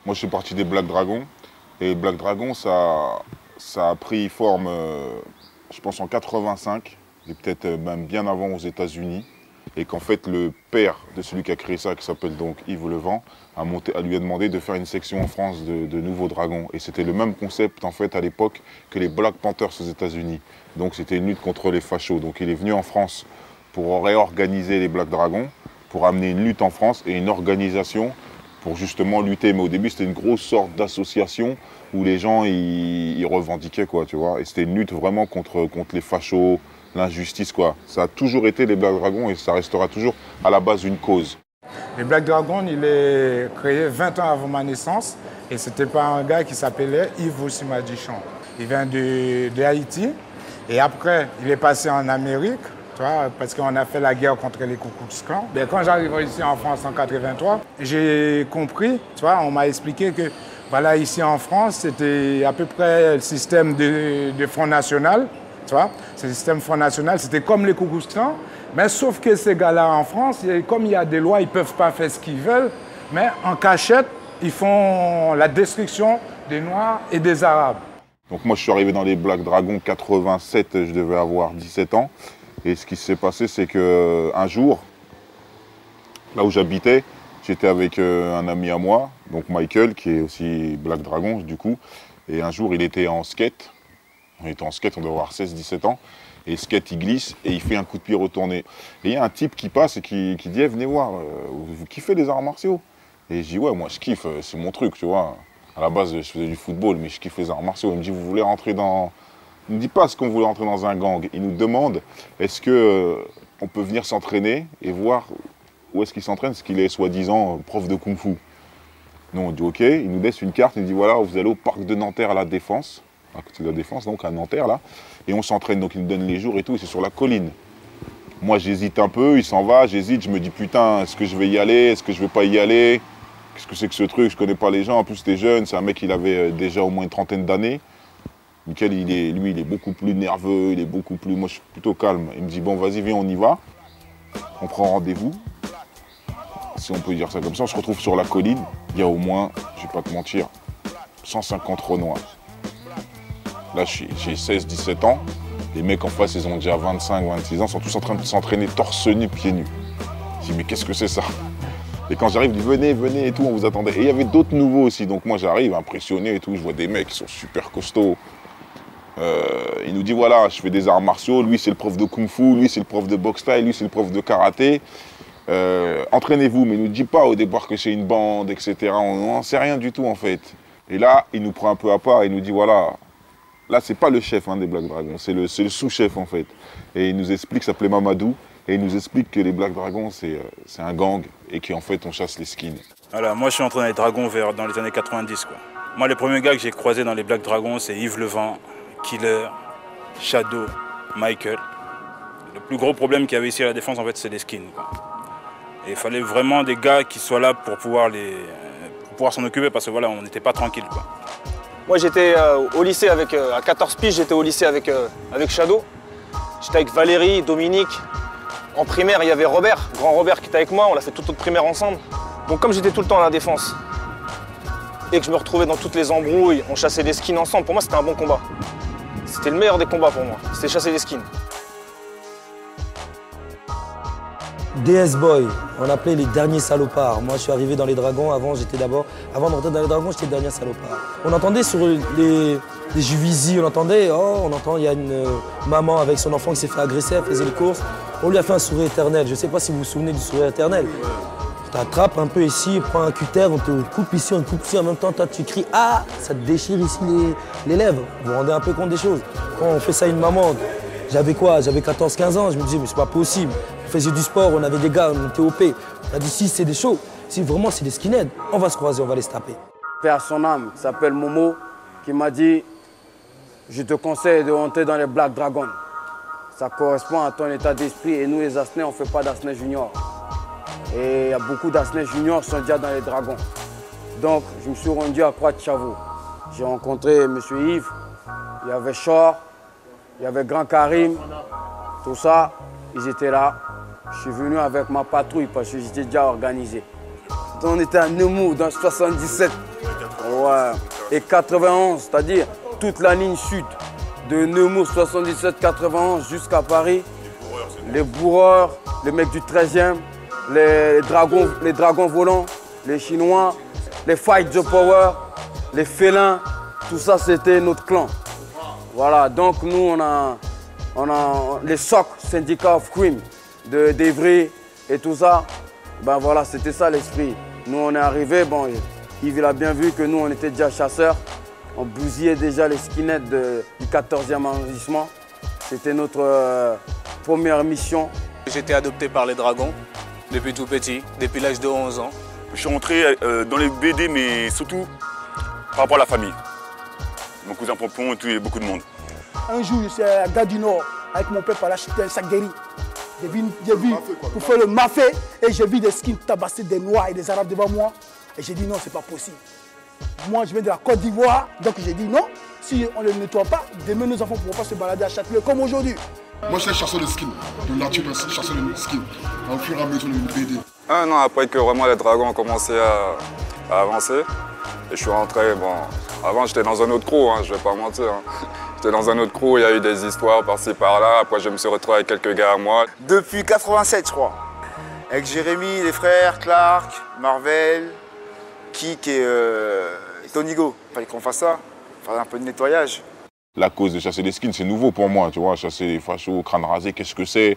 Moi, je suis parti des Black Dragons. Et Black Dragon, ça a pris forme, je pense, en 85, et peut-être même bien avant aux États-Unis. Et qu'en fait, le père de celui qui a créé ça, qui s'appelle donc Yves Levent, lui a demandé de faire une section en France de nouveaux dragons. Et c'était le même concept, en fait, à l'époque, que les Black Panthers aux États-Unis. Donc, c'était une lutte contre les fachos. Donc, il est venu en France pour réorganiser les Black Dragons, pour amener une lutte en France et une organisation pour justement lutter. Mais au début, c'était une grosse sorte d'association où les gens, ils revendiquaient, quoi, tu vois. Et c'était une lutte vraiment contre les fachos, l'injustice, quoi. Ça a toujours été les Black Dragons et ça restera toujours à la base une cause. Les Black Dragons, il est créé 20 ans avant ma naissance et c'était par un gars qui s'appelait Yves Osima-Duchamp. Il vient de Haïti et après, il est passé en Amérique, tu vois, parce qu'on a fait la guerre contre les Ku Klux Klan. Mais quand j'arrive ici en France en 83, j'ai compris, tu vois, on m'a expliqué que voilà, ici en France, c'était à peu près le système de Front National. Tu vois, ce système Front National, c'était comme les Ku Klux Klan, mais sauf que ces gars-là en France, comme il y a des lois, ils ne peuvent pas faire ce qu'ils veulent, mais en cachette, ils font la destruction des Noirs et des Arabes. Donc moi, je suis arrivé dans les Black Dragons 87, je devais avoir 17 ans. Et ce qui s'est passé, c'est qu'un jour, là où j'habitais, j'étais avec un ami à moi, donc Michael, qui est aussi Black Dragon, du coup. Et un jour, il était en skate. On était en skate, on doit avoir 16-17 ans. Et le skate, il glisse et il fait un coup de pied retourné. Et il y a un type qui passe et qui dit hey, « Venez voir, vous kiffez les arts martiaux ?» Et je dis « Ouais, moi je kiffe, c'est mon truc, tu vois. » À la base, je faisais du football, mais je kiffe les arts martiaux. Il me dit « Vous voulez rentrer dans... » Il ne dit pas ce qu'on voulait rentrer dans un gang. Il nous demande est-ce qu'on peut venir s'entraîner et voir où est-ce qu'il s'entraîne, parce qu'il est soi-disant prof de kung-fu. Nous, on dit OK. Il nous laisse une carte, il nous dit « Voilà, vous allez au parc de Nanterre à la Défense. » à côté de la Défense, donc à Nanterre, là. Et on s'entraîne, donc il nous donne les jours et tout, et c'est sur la colline. Moi, j'hésite un peu, il s'en va, j'hésite, je me dis, putain, est-ce que je vais y aller, est-ce que je vais pas y aller? Qu'est-ce que c'est que ce truc? Je connais pas les gens, en plus, c'était jeune, c'est un mec, il avait déjà au moins une trentaine d'années. Nickel, lui, il est beaucoup plus nerveux, il est beaucoup plus... Moi, je suis plutôt calme. Il me dit, bon, vas-y, viens, on y va. On prend rendez-vous. Si on peut dire ça comme ça, on se retrouve sur la colline. Il y a au moins, je vais pas te mentir, 150 Renois. Là, j'ai 16-17 ans. Les mecs en face, ils ont déjà 25-26 ans, sont tous en train de s'entraîner torse nu, pieds nus. Je dis, mais qu'est-ce que c'est ça? Et quand j'arrive, ils disent, venez, venez et tout, on vous attendait. Et il y avait d'autres nouveaux aussi. Donc moi, j'arrive impressionné et tout. Je vois des mecs qui sont super costauds. Il nous dit, voilà, je fais des arts martiaux. Lui, c'est le prof de kung-fu. Lui, c'est le prof de boxe thaï. Lui, c'est le prof de karaté. Entraînez-vous. Mais il ne nous dit pas au départ que c'est une bande, etc. On n'en sait rien du tout, en fait. Et là, il nous prend un peu à part. Il nous dit, voilà... Là, c'est pas le chef des Black Dragons, c'est le sous-chef en fait. Et il nous explique, il s'appelait Mamadou, et il nous explique que les Black Dragons, c'est un gang et qu'en fait, on chasse les skins. Voilà, moi, je suis entré dans les Dragons dans les années 90. Quoi. Moi, les premiers gars que j'ai croisés dans les Black Dragons, c'est Yves Levent, Killer, Shadow, Michael. Le plus gros problème qu'il y avait ici à la Défense, en fait, c'est les skins. Quoi. Et il fallait vraiment des gars qui soient là pour pouvoir s'en occuper, parce que voilà, on n'était pas tranquille. Quoi. Moi j'étais au lycée à 14 piges, j'étais au lycée avec Shadow. J'étais avec Valérie, Dominique. En primaire, il y avait Robert, grand Robert qui était avec moi, on a fait toute notre primaire ensemble. Donc comme j'étais tout le temps à la Défense et que je me retrouvais dans toutes les embrouilles, on chassait des skins ensemble, pour moi c'était un bon combat. C'était le meilleur des combats pour moi, c'était chasser des skins. DS Boy, on appelait les derniers salopards. Moi, je suis arrivé dans les Dragons, avant d'entrer dans les Dragons, j'étais le dernier salopard. On entendait sur les Juvisy, il y a une maman avec son enfant qui s'est fait agresser, elle faisait les courses. On lui a fait un sourire éternel. Je ne sais pas si vous vous souvenez du sourire éternel. Tu t'attrapes un peu ici, prends un cutter, on te coupe ici, on te coupe ici, en même temps, toi, tu cries « Ah !» Ça te déchire ici les lèvres. Vous vous rendez un peu compte des choses. Quand on fait ça à une maman, j'avais quoi? J'avais 14-15 ans, je me disais « Mais c'est pas possible !» On faisait du sport, on avait des gars, on était OP. On a dit si c'est des shows, si vraiment c'est des skinheads, on va se croiser, on va les se taper. Père son âme, qui s'appelle Momo, qui m'a dit je te conseille de rentrer dans les Black Dragons. Ça correspond à ton état d'esprit et nous les Asnais, on ne fait pas d'Asnais junior. Et il y a beaucoup d'Asnais juniors qui sont déjà dans les Dragons. Donc je me suis rendu à Croix-de-Chavaux. J'ai rencontré M. Yves, il y avait Chor, il y avait Grand Karim, tout ça, ils étaient là. Je suis venu avec ma patrouille parce que j'étais déjà organisé. On était à Nemours dans 77. Ouais. Et 91, c'est-à-dire toute la ligne sud de Nemours 77-91 jusqu'à Paris. Les bourreurs, les mecs du 13e, les dragons volants, les Chinois, les Fight the Power, les félins, tout ça c'était notre clan. Voilà, donc nous on a les SOC, Syndicat of Crime, d'Evry et tout ça. Ben voilà, c'était ça l'esprit. Nous on est arrivés, bon, Yves il a bien vu que nous on était déjà chasseurs. On bousillait déjà les skinheads du 14e arrondissement. C'était notre première mission. J'ai été adopté par les Dragons depuis tout petit, depuis l'âge de 11 ans. Je suis rentré dans les BD, mais surtout par rapport à la famille. Mon cousin Pompon et tout, il y a beaucoup de monde. Un jour, je suis un gars du Nord, avec mon père par là, j'étais un sac guéri. J'ai vu pour faire le mafé et j'ai vu des skins tabasser des Noirs et des Arabes devant moi. Et j'ai dit non, c'est pas possible. Moi, je viens de la Côte d'Ivoire, donc j'ai dit non, si on ne le nettoie pas, demain nos enfants ne pourront pas se balader à Châtelet comme aujourd'hui. Moi, je suis un chasseur de skins, de nature, un chasseur de skins, au fur et à mesure de BD. Un an après que vraiment les Dragons ont commencé à avancer, et je suis rentré, bon, avant j'étais dans un autre crew, je vais pas mentir. J'étais dans un autre crew, il y a eu des histoires par-ci par-là, après je me suis retrouvé avec quelques gars à moi. Depuis 87, je crois. Avec Jérémy, les frères, Clark, Marvel, Kik et Tonigo. Il fallait qu'on fasse ça, faire un peu de nettoyage. La cause de chasser les skins, c'est nouveau pour moi, tu vois. Chasser les fachos, crâne rasé, qu'est-ce que c'est?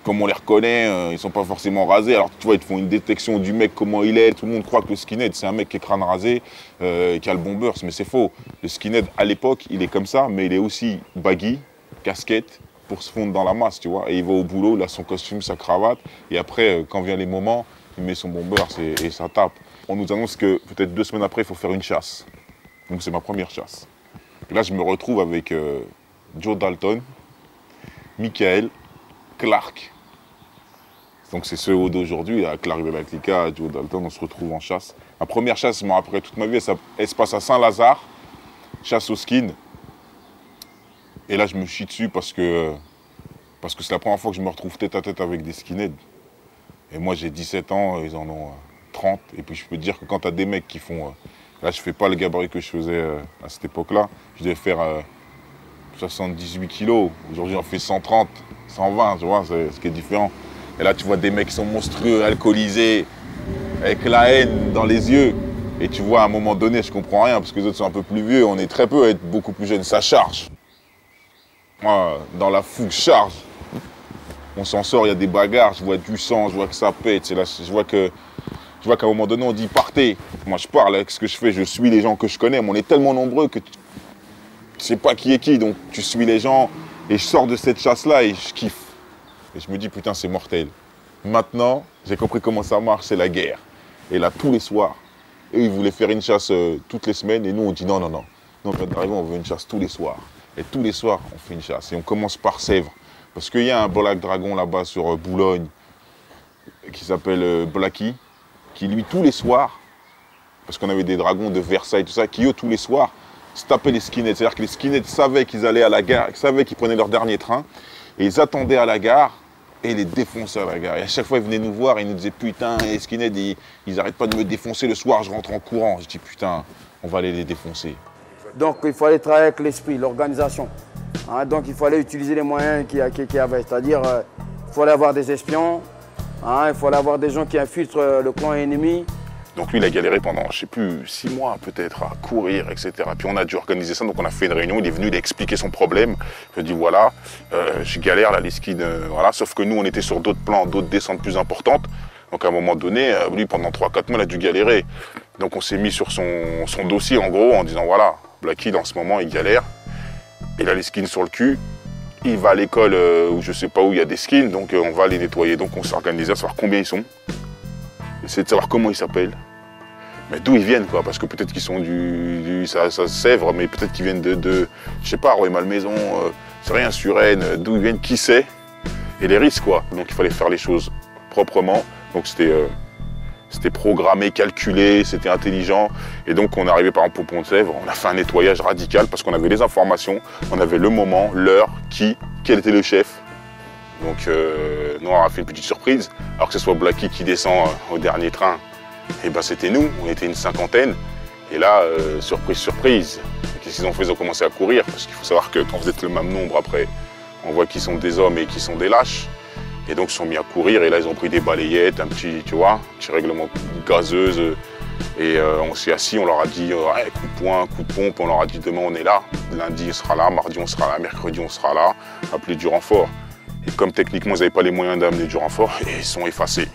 Comme on les reconnaît, ils sont pas forcément rasés. Alors tu vois, ils te font une détection du mec, comment il est. Tout le monde croit que le skinhead, c'est un mec qui est crâne rasé, qui a le bon burst, mais c'est faux. Le skinhead, à l'époque, il est comme ça, mais il est aussi baggy, casquette, pour se fondre dans la masse, tu vois. Et il va au boulot, il a son costume, sa cravate. Et après, quand viennent les moments, il met son bon burst et ça tape. On nous annonce que peut-être 2 semaines après, il faut faire une chasse. Donc c'est ma première chasse. Et là, je me retrouve avec Joe Dalton, Michael, Clark. Donc c'est ceux d'aujourd'hui, Clark Belaklika, Joe Dalton, on se retrouve en chasse. Ma première chasse, je m'en rappellerai toute ma vie, elle se passe à Saint-Lazare, chasse au skin. Et là, je me chie dessus parce que c'est la première fois que je me retrouve tête à tête avec des skinheads. Et moi, j'ai 17 ans, ils en ont 30. Et puis je peux te dire que quand tu as des mecs qui font... là, je fais pas le gabarit que je faisais à cette époque-là. Je devais faire 78 kilos. Aujourd'hui, on fait 130, 120, tu vois, c'est ce qui est différent. Et là, tu vois des mecs qui sont monstrueux, alcoolisés, avec la haine dans les yeux. Et tu vois, à un moment donné, je comprends rien, parce que les autres sont un peu plus vieux, on est très peu à être beaucoup plus jeunes. Ça charge. Moi, dans la fougue, charge. On s'en sort, il y a des bagarres, je vois du sang, je vois que ça pète. Là, je vois qu'à un moment donné, on dit partez. Moi, je parle avec ce que je fais, je suis les gens que je connais. Mais on est tellement nombreux que tu sais pas qui est qui. Donc, tu suis les gens et je sors de cette chasse-là et je kiffe. Et je me dis, putain, c'est mortel. Maintenant, j'ai compris comment ça marche, c'est la guerre. Et là, tous les soirs, eux, ils voulaient faire une chasse toutes les semaines. Et nous, on dit non, non, non. Nous, quand on arrive, on veut une chasse tous les soirs. Et tous les soirs, on fait une chasse. Et on commence par Sèvres. Parce qu'il y a un Black Dragon là-bas sur Boulogne qui s'appelle Blacky, qui lui, tous les soirs, parce qu'on avait des dragons de Versailles, tout ça, qui eux, tous les soirs, se tapaient les skinheads. C'est-à-dire que les skinheads savaient qu'ils allaient à la gare, ils savaient qu'ils prenaient leur dernier train, et ils attendaient à la gare, et ils les défonçaient à la gare. Et à chaque fois, ils venaient nous voir, et ils nous disaient, putain, les skinheads, ils n'arrêtent pas de me défoncer le soir, je rentre en courant. Je dis, putain, on va aller les défoncer. Donc il fallait travailler avec l'esprit, l'organisation. Donc il fallait utiliser les moyens qu'il y avait, c'est-à-dire il fallait avoir des espions, il fallait avoir des gens qui infiltrent le clan ennemi. Donc lui, il a galéré pendant, je sais plus, 6 mois peut-être, à courir, etc. Puis on a dû organiser ça, donc on a fait une réunion, il est venu, il a expliqué son problème. Je lui ai dit, voilà, je galère là, les skins, voilà. Sauf que nous, on était sur d'autres plans, d'autres descentes plus importantes. Donc à un moment donné, lui, pendant 3-4 mois, il a dû galérer. Donc on s'est mis sur son dossier, en gros, en disant, voilà, Blacky, en ce moment, il galère. Il a les skins sur le cul. Il va à l'école où je sais pas où il y a des skins, donc on va les nettoyer. Donc on s'est organisé à savoir combien ils sont. Essayer de savoir comment ils s'appellent. Mais d'où ils viennent, quoi. Parce que peut-être qu'ils sont ça Sèvres, mais peut-être qu'ils viennent de je sais pas, Rueil-Malmaison, c'est rien, Suresnes, d'où ils viennent, qui sait. Et les risques, quoi. Donc il fallait faire les choses proprement. Donc c'était programmé, calculé, c'était intelligent. Et donc, on est arrivé par exemple au Pont de Sèvres, on a fait un nettoyage radical parce qu'on avait les informations, on avait le moment, l'heure, quel était le chef. Donc, nous, on a fait une petite surprise. Alors que ce soit Blacky qui descend au dernier train, et ben c'était nous, on était une 50aine. Et là, surprise, surprise, qu'est-ce qu'ils ont fait? Ils ont commencé à courir, parce qu'il faut savoir que quand vous êtes le même nombre, après, on voit qu'ils sont des hommes et qu'ils sont des lâches. Et donc ils se sont mis à courir et là ils ont pris des balayettes, un petit, tu vois, petit règlement gazeuse. Et on s'est assis, on leur a dit ouais, coup de poing, coup de pompe, on leur a dit demain on est là, lundi on sera là, mardi on sera là, mercredi on sera là, appelez du renfort. Et comme techniquement ils n'avaient pas les moyens d'amener du renfort, ils sont effacés.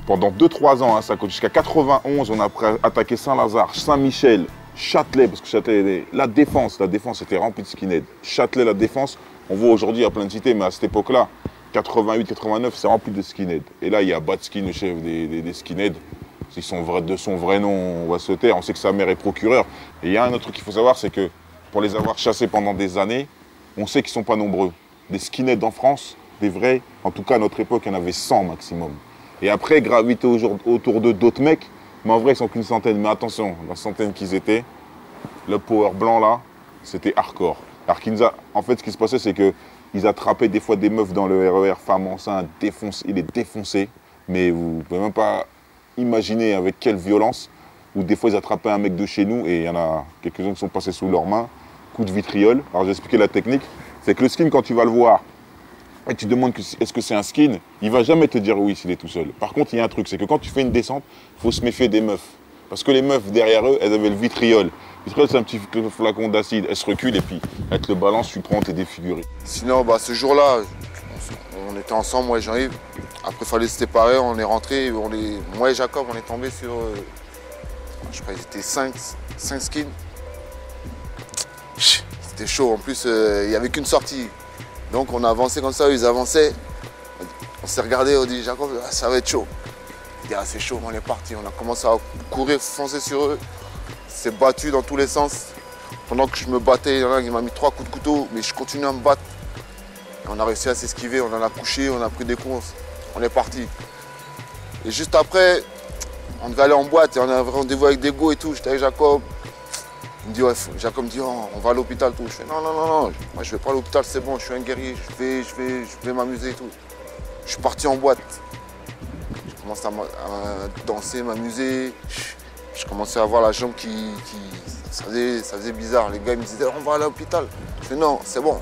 Pendant 2-3 ans, hein, ça coûte jusqu'à 91, on a attaqué Saint-Lazare, Saint-Michel, Châtelet, parce que Châtelet, la défense était remplie de skinheads. Châtelet, la défense, on voit aujourd'hui à plein de cités, mais à cette époque-là, 88-89, c'est rempli de skinheads. Et là, il y a Batskin, le chef des skinheads. De son vrai nom, on va se taire. On sait que sa mère est procureure. Et il y a un autre truc qu'il faut savoir, c'est que pour les avoir chassés pendant des années, on sait qu'ils ne sont pas nombreux. Des skinheads en France, des vrais, en tout cas à notre époque, il y en avait 100 maximum. Et après, gravité autour d'eux d'autres mecs, mais en vrai, ils sont qu'une centaine. Mais attention, la centaine qu'ils étaient, le power blanc là, c'était hardcore. Alors en fait, ce qui se passait, c'est qu'ils attrapaient des fois des meufs dans le RER, femmes enceintes, il est défoncé. Mais vous ne pouvez même pas imaginer avec quelle violence. Ou des fois, ils attrapaient un mec de chez nous et il y en a quelques-uns qui sont passés sous leurs mains. Coup de vitriol. Alors, j'ai expliqué la technique. C'est que le skin, quand tu vas le voir, et tu demandes est-ce que c'est un skin, il ne va jamais te dire oui s'il est tout seul. Par contre, il y a un truc, c'est que quand tu fais une descente, il faut se méfier des meufs. Parce que les meufs, derrière eux, elles avaient le vitriol. Le vitriol, c'est un petit flacon d'acide. Elles se reculent et puis, elles te le balancent, tu prends, t'es défiguré. Sais pas, ce jour-là, on était ensemble, moi et Jean-Yves. Après, il fallait se séparer, on est rentrés. Moi et Jacob, on est tombés sur, je crois qu'ils étaient 5 skins. C'était chaud. En plus, il n'y avait qu'une sortie. Donc, on a avancé comme ça, ils avançaient. On s'est regardé, on dit, Jacob, ça va être chaud. Il dit, ah, c'est chaud, on est parti. On a commencé à courir, foncer sur eux. C'est battu dans tous les sens. Pendant que je me battais, il y en a un qui m'a mis 3 coups de couteau, mais je continue à me battre. Et on a réussi à s'esquiver, on en a couché, on a pris des coups, on est parti. Et juste après, on devait aller en boîte et on avait rendez-vous avec des go et tout. J'étais avec Jacob. Il me dit, ouais, Jacob me dit, oh, on va à l'hôpital tout. Je fais, non, moi je vais pas à l'hôpital, c'est bon, je suis un guerrier, je vais m'amuser et tout. Je suis parti en boîte. Je commence à danser, m'amuser. Je commençais à avoir la jambe ça faisait bizarre. Les gars ils me disaient, on va à l'hôpital. Je fais, non, c'est bon.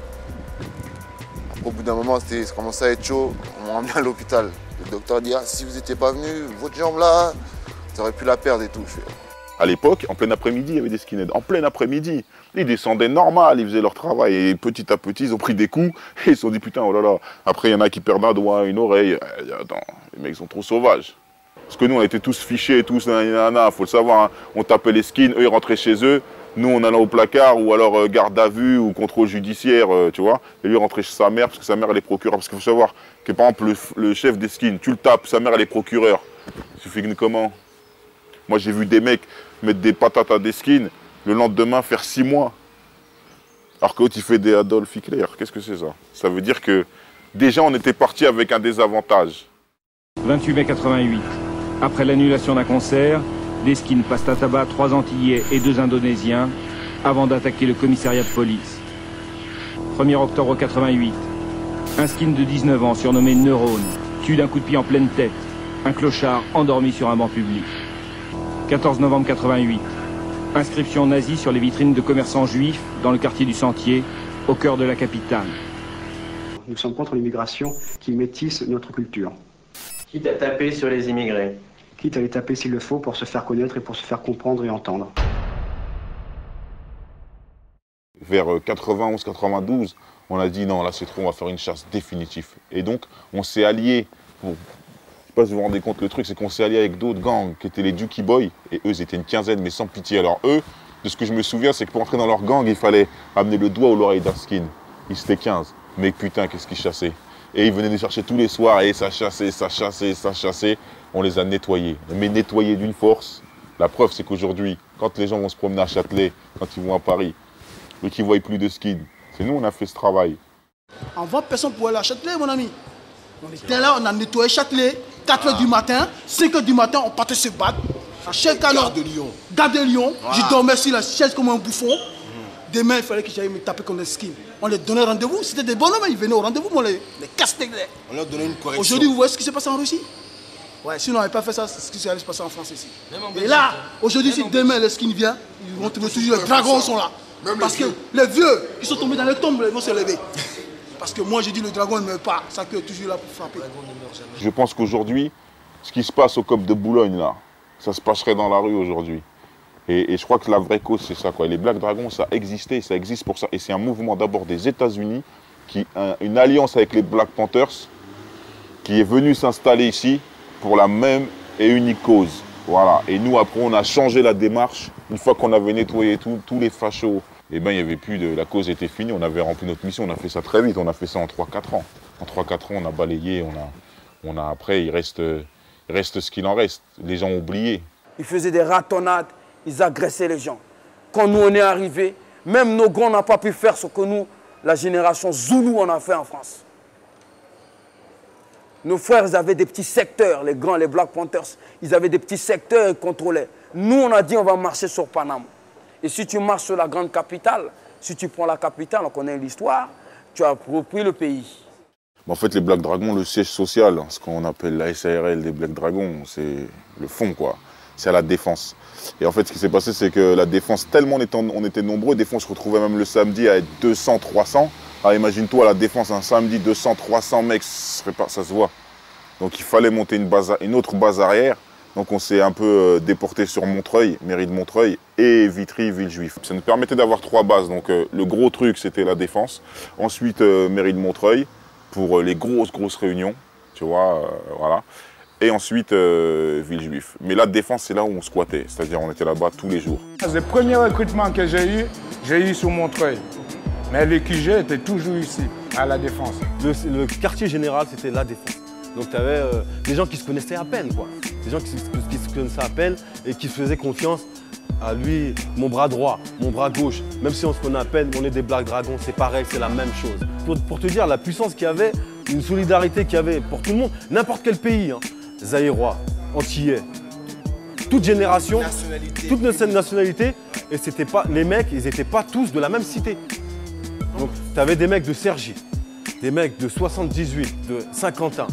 Après, au bout d'un moment, ça commençait à être chaud, on m'a emmené à l'hôpital. Le docteur dit, ah, si vous n'étiez pas venu, votre jambe là, vous auriez pu la perdre et tout. Je fais, à l'époque, en plein après-midi, il y avait des skinheads. En plein après-midi. Ils descendaient normal, ils faisaient leur travail. Et petit à petit, ils ont pris des coups. Et ils se sont dit, putain, oh là là. Après, il y en a qui perdent un doigt, une oreille. Attends, les mecs sont trop sauvages. Parce que nous, on était tous fichés, tous, faut le savoir. Hein. On tapait les skins, eux, ils rentraient chez eux. Nous, on allait au placard ou alors garde à vue ou contrôle judiciaire, tu vois. Et lui, rentrait chez sa mère parce que sa mère, elle est procureure. Parce qu'il faut savoir que, par exemple, le chef des skins, tu le tapes, sa mère, elle est procureure. Il suffit que comment? Moi, j'ai vu des mecs mettre des patates à des skins, le lendemain faire 6 mois. Alors que l'autre, il fait des Adolf Hitler. Qu'est-ce que c'est ça? Ça veut dire que déjà, on était parti avec un désavantage. 28 mai 88. Après l'annulation d'un concert, les skins passent à tabac 3 Antillais et 2 Indonésiens avant d'attaquer le commissariat de police. 1er octobre 88. Un skin de 19 ans surnommé Neurone tue d'un coup de pied en pleine tête un clochard endormi sur un banc public. 14 novembre 88. Inscription nazie sur les vitrines de commerçants juifs dans le quartier du Sentier, au cœur de la capitale. Nous sommes contre l'immigration qui métisse notre culture. Quitte à taper sur les immigrés. Quitte à les taper s'il le faut pour se faire connaître et pour se faire comprendre et entendre. Vers 91-92, on a dit non, là c'est trop, on va faire une chasse définitive. Et donc, on s'est alliés pour... Je ne sais pas si vous vous rendez compte, le truc, c'est qu'on s'est allié avec d'autres gangs qui étaient les Dookie Boys, et eux, ils étaient une quinzaine, mais sans pitié. Alors eux, de ce que je me souviens, c'est que pour entrer dans leur gang, il fallait amener le doigt ou l'oreille d'un skin. Ils étaient 15. Mais putain, qu'est-ce qu'ils chassaient. Et ils venaient les chercher tous les soirs, et ça chassait, ça chassait, ça chassait. On les a nettoyés. Mais nettoyés d'une force. La preuve, c'est qu'aujourd'hui, quand les gens vont se promener à Châtelet, quand ils vont à Paris, et qu'ils ne voient plus de skins, c'est nous, on a fait ce travail. En 20 personnes pour aller à Châtelet, mon ami. On était là, on a nettoyé Châtelet, 4 h du matin, 5 h du matin, on partait se battre. Garde de Lyon. Garde de Lyon. Voilà. Je dormais sur la chaise comme un bouffon. Demain, il fallait que j'aille me taper comme des skins. On les donnait rendez-vous, c'était des bonhommes, ils venaient au rendez-vous, on les casse-tête. On leur donnait une correction. Aujourd'hui, vous voyez ce qui se passe en Russie? Ouais, sinon on n'avait pas fait ça, c'est ce qui allait se passer en France ici. Et là, aujourd'hui, si demain le skin vient, ils vont trouver toujours les dragons sont là. Parce que les vieux qui sont tombés dans les tombes, ils vont se lever. Parce que moi, j'ai dit le dragon ne meurt pas, ça que toujours là pour frapper. Je pense qu'aujourd'hui, ce qui se passe au COP de Boulogne, là, ça se passerait dans la rue aujourd'hui. Et je crois que la vraie cause, c'est ça, quoi. Les Black Dragons, ça existait, ça existe pour ça. Et c'est un mouvement d'abord des États-Unis, une alliance avec les Black Panthers, qui est venu s'installer ici pour la même et unique cause. Voilà. Et nous, après, on a changé la démarche. Une fois qu'on avait nettoyé tous les fachos, eh ben, il n'y avait plus de... La cause était finie, on avait rempli notre mission, on a fait ça très vite, on a fait ça en 3-4 ans. En 3-4 ans, on a balayé, après, il reste ce qu'il en reste. Les gens ont oublié. Ils faisaient des ratonnades, ils agressaient les gens. Quand nous, on est arrivés, même nos grands n'ont pas pu faire ce que nous, la génération Zoulou, on a fait en France. Nos frères, ils avaient des petits secteurs, les grands, les Black Panthers, ils avaient des petits secteurs, ils contrôlaient. Nous, on a dit, on va marcher sur Panama. Et si tu marches sur la grande capitale, si tu prends la capitale, on connaît l'histoire, tu appropries le pays. En fait, les Black Dragons, le siège social, ce qu'on appelle la SARL des Black Dragons, c'est le fond, quoi. C'est à la Défense. Et en fait, ce qui s'est passé, c'est que la Défense, tellement on était nombreux, des fois, on se retrouvait même le samedi à être 200, 300. Alors imagine-toi, à la Défense, un samedi, 200, 300 mecs, ça se voit. Donc il fallait monter une autre base arrière. Donc on s'est un peu déporté sur Montreuil, mairie de Montreuil, et Vitry, Villejuif. Ça nous permettait d'avoir 3 bases. Donc le gros truc, c'était la Défense. Ensuite, mairie de Montreuil, pour les grosses réunions, tu vois, voilà. Et ensuite, Villejuif. Mais la Défense, c'est là où on squattait. C'est-à-dire, on était là-bas tous les jours. Le premier recrutement que j'ai eu sur Montreuil. Mais le QG était toujours ici, à la Défense. Le quartier général, c'était la Défense. Donc tu avais des gens qui se connaissaient à peine, quoi. Des gens qui se connaissaient à peine et qui se faisaient confiance à lui, mon bras droit, mon bras gauche. Même si on se connaît à peine, on est des Black Dragons, c'est pareil, c'est la même chose. Pour te dire la puissance qu'il y avait, une solidarité qu'il y avait pour tout le monde, n'importe quel pays, hein. Zaïrois, Antillais, toute génération, toutes nos nationalités, et c'était pas, les mecs, ils n'étaient pas tous de la même cité. Donc tu avais des mecs de Cergy, des mecs de 78, de Saint-Quentin,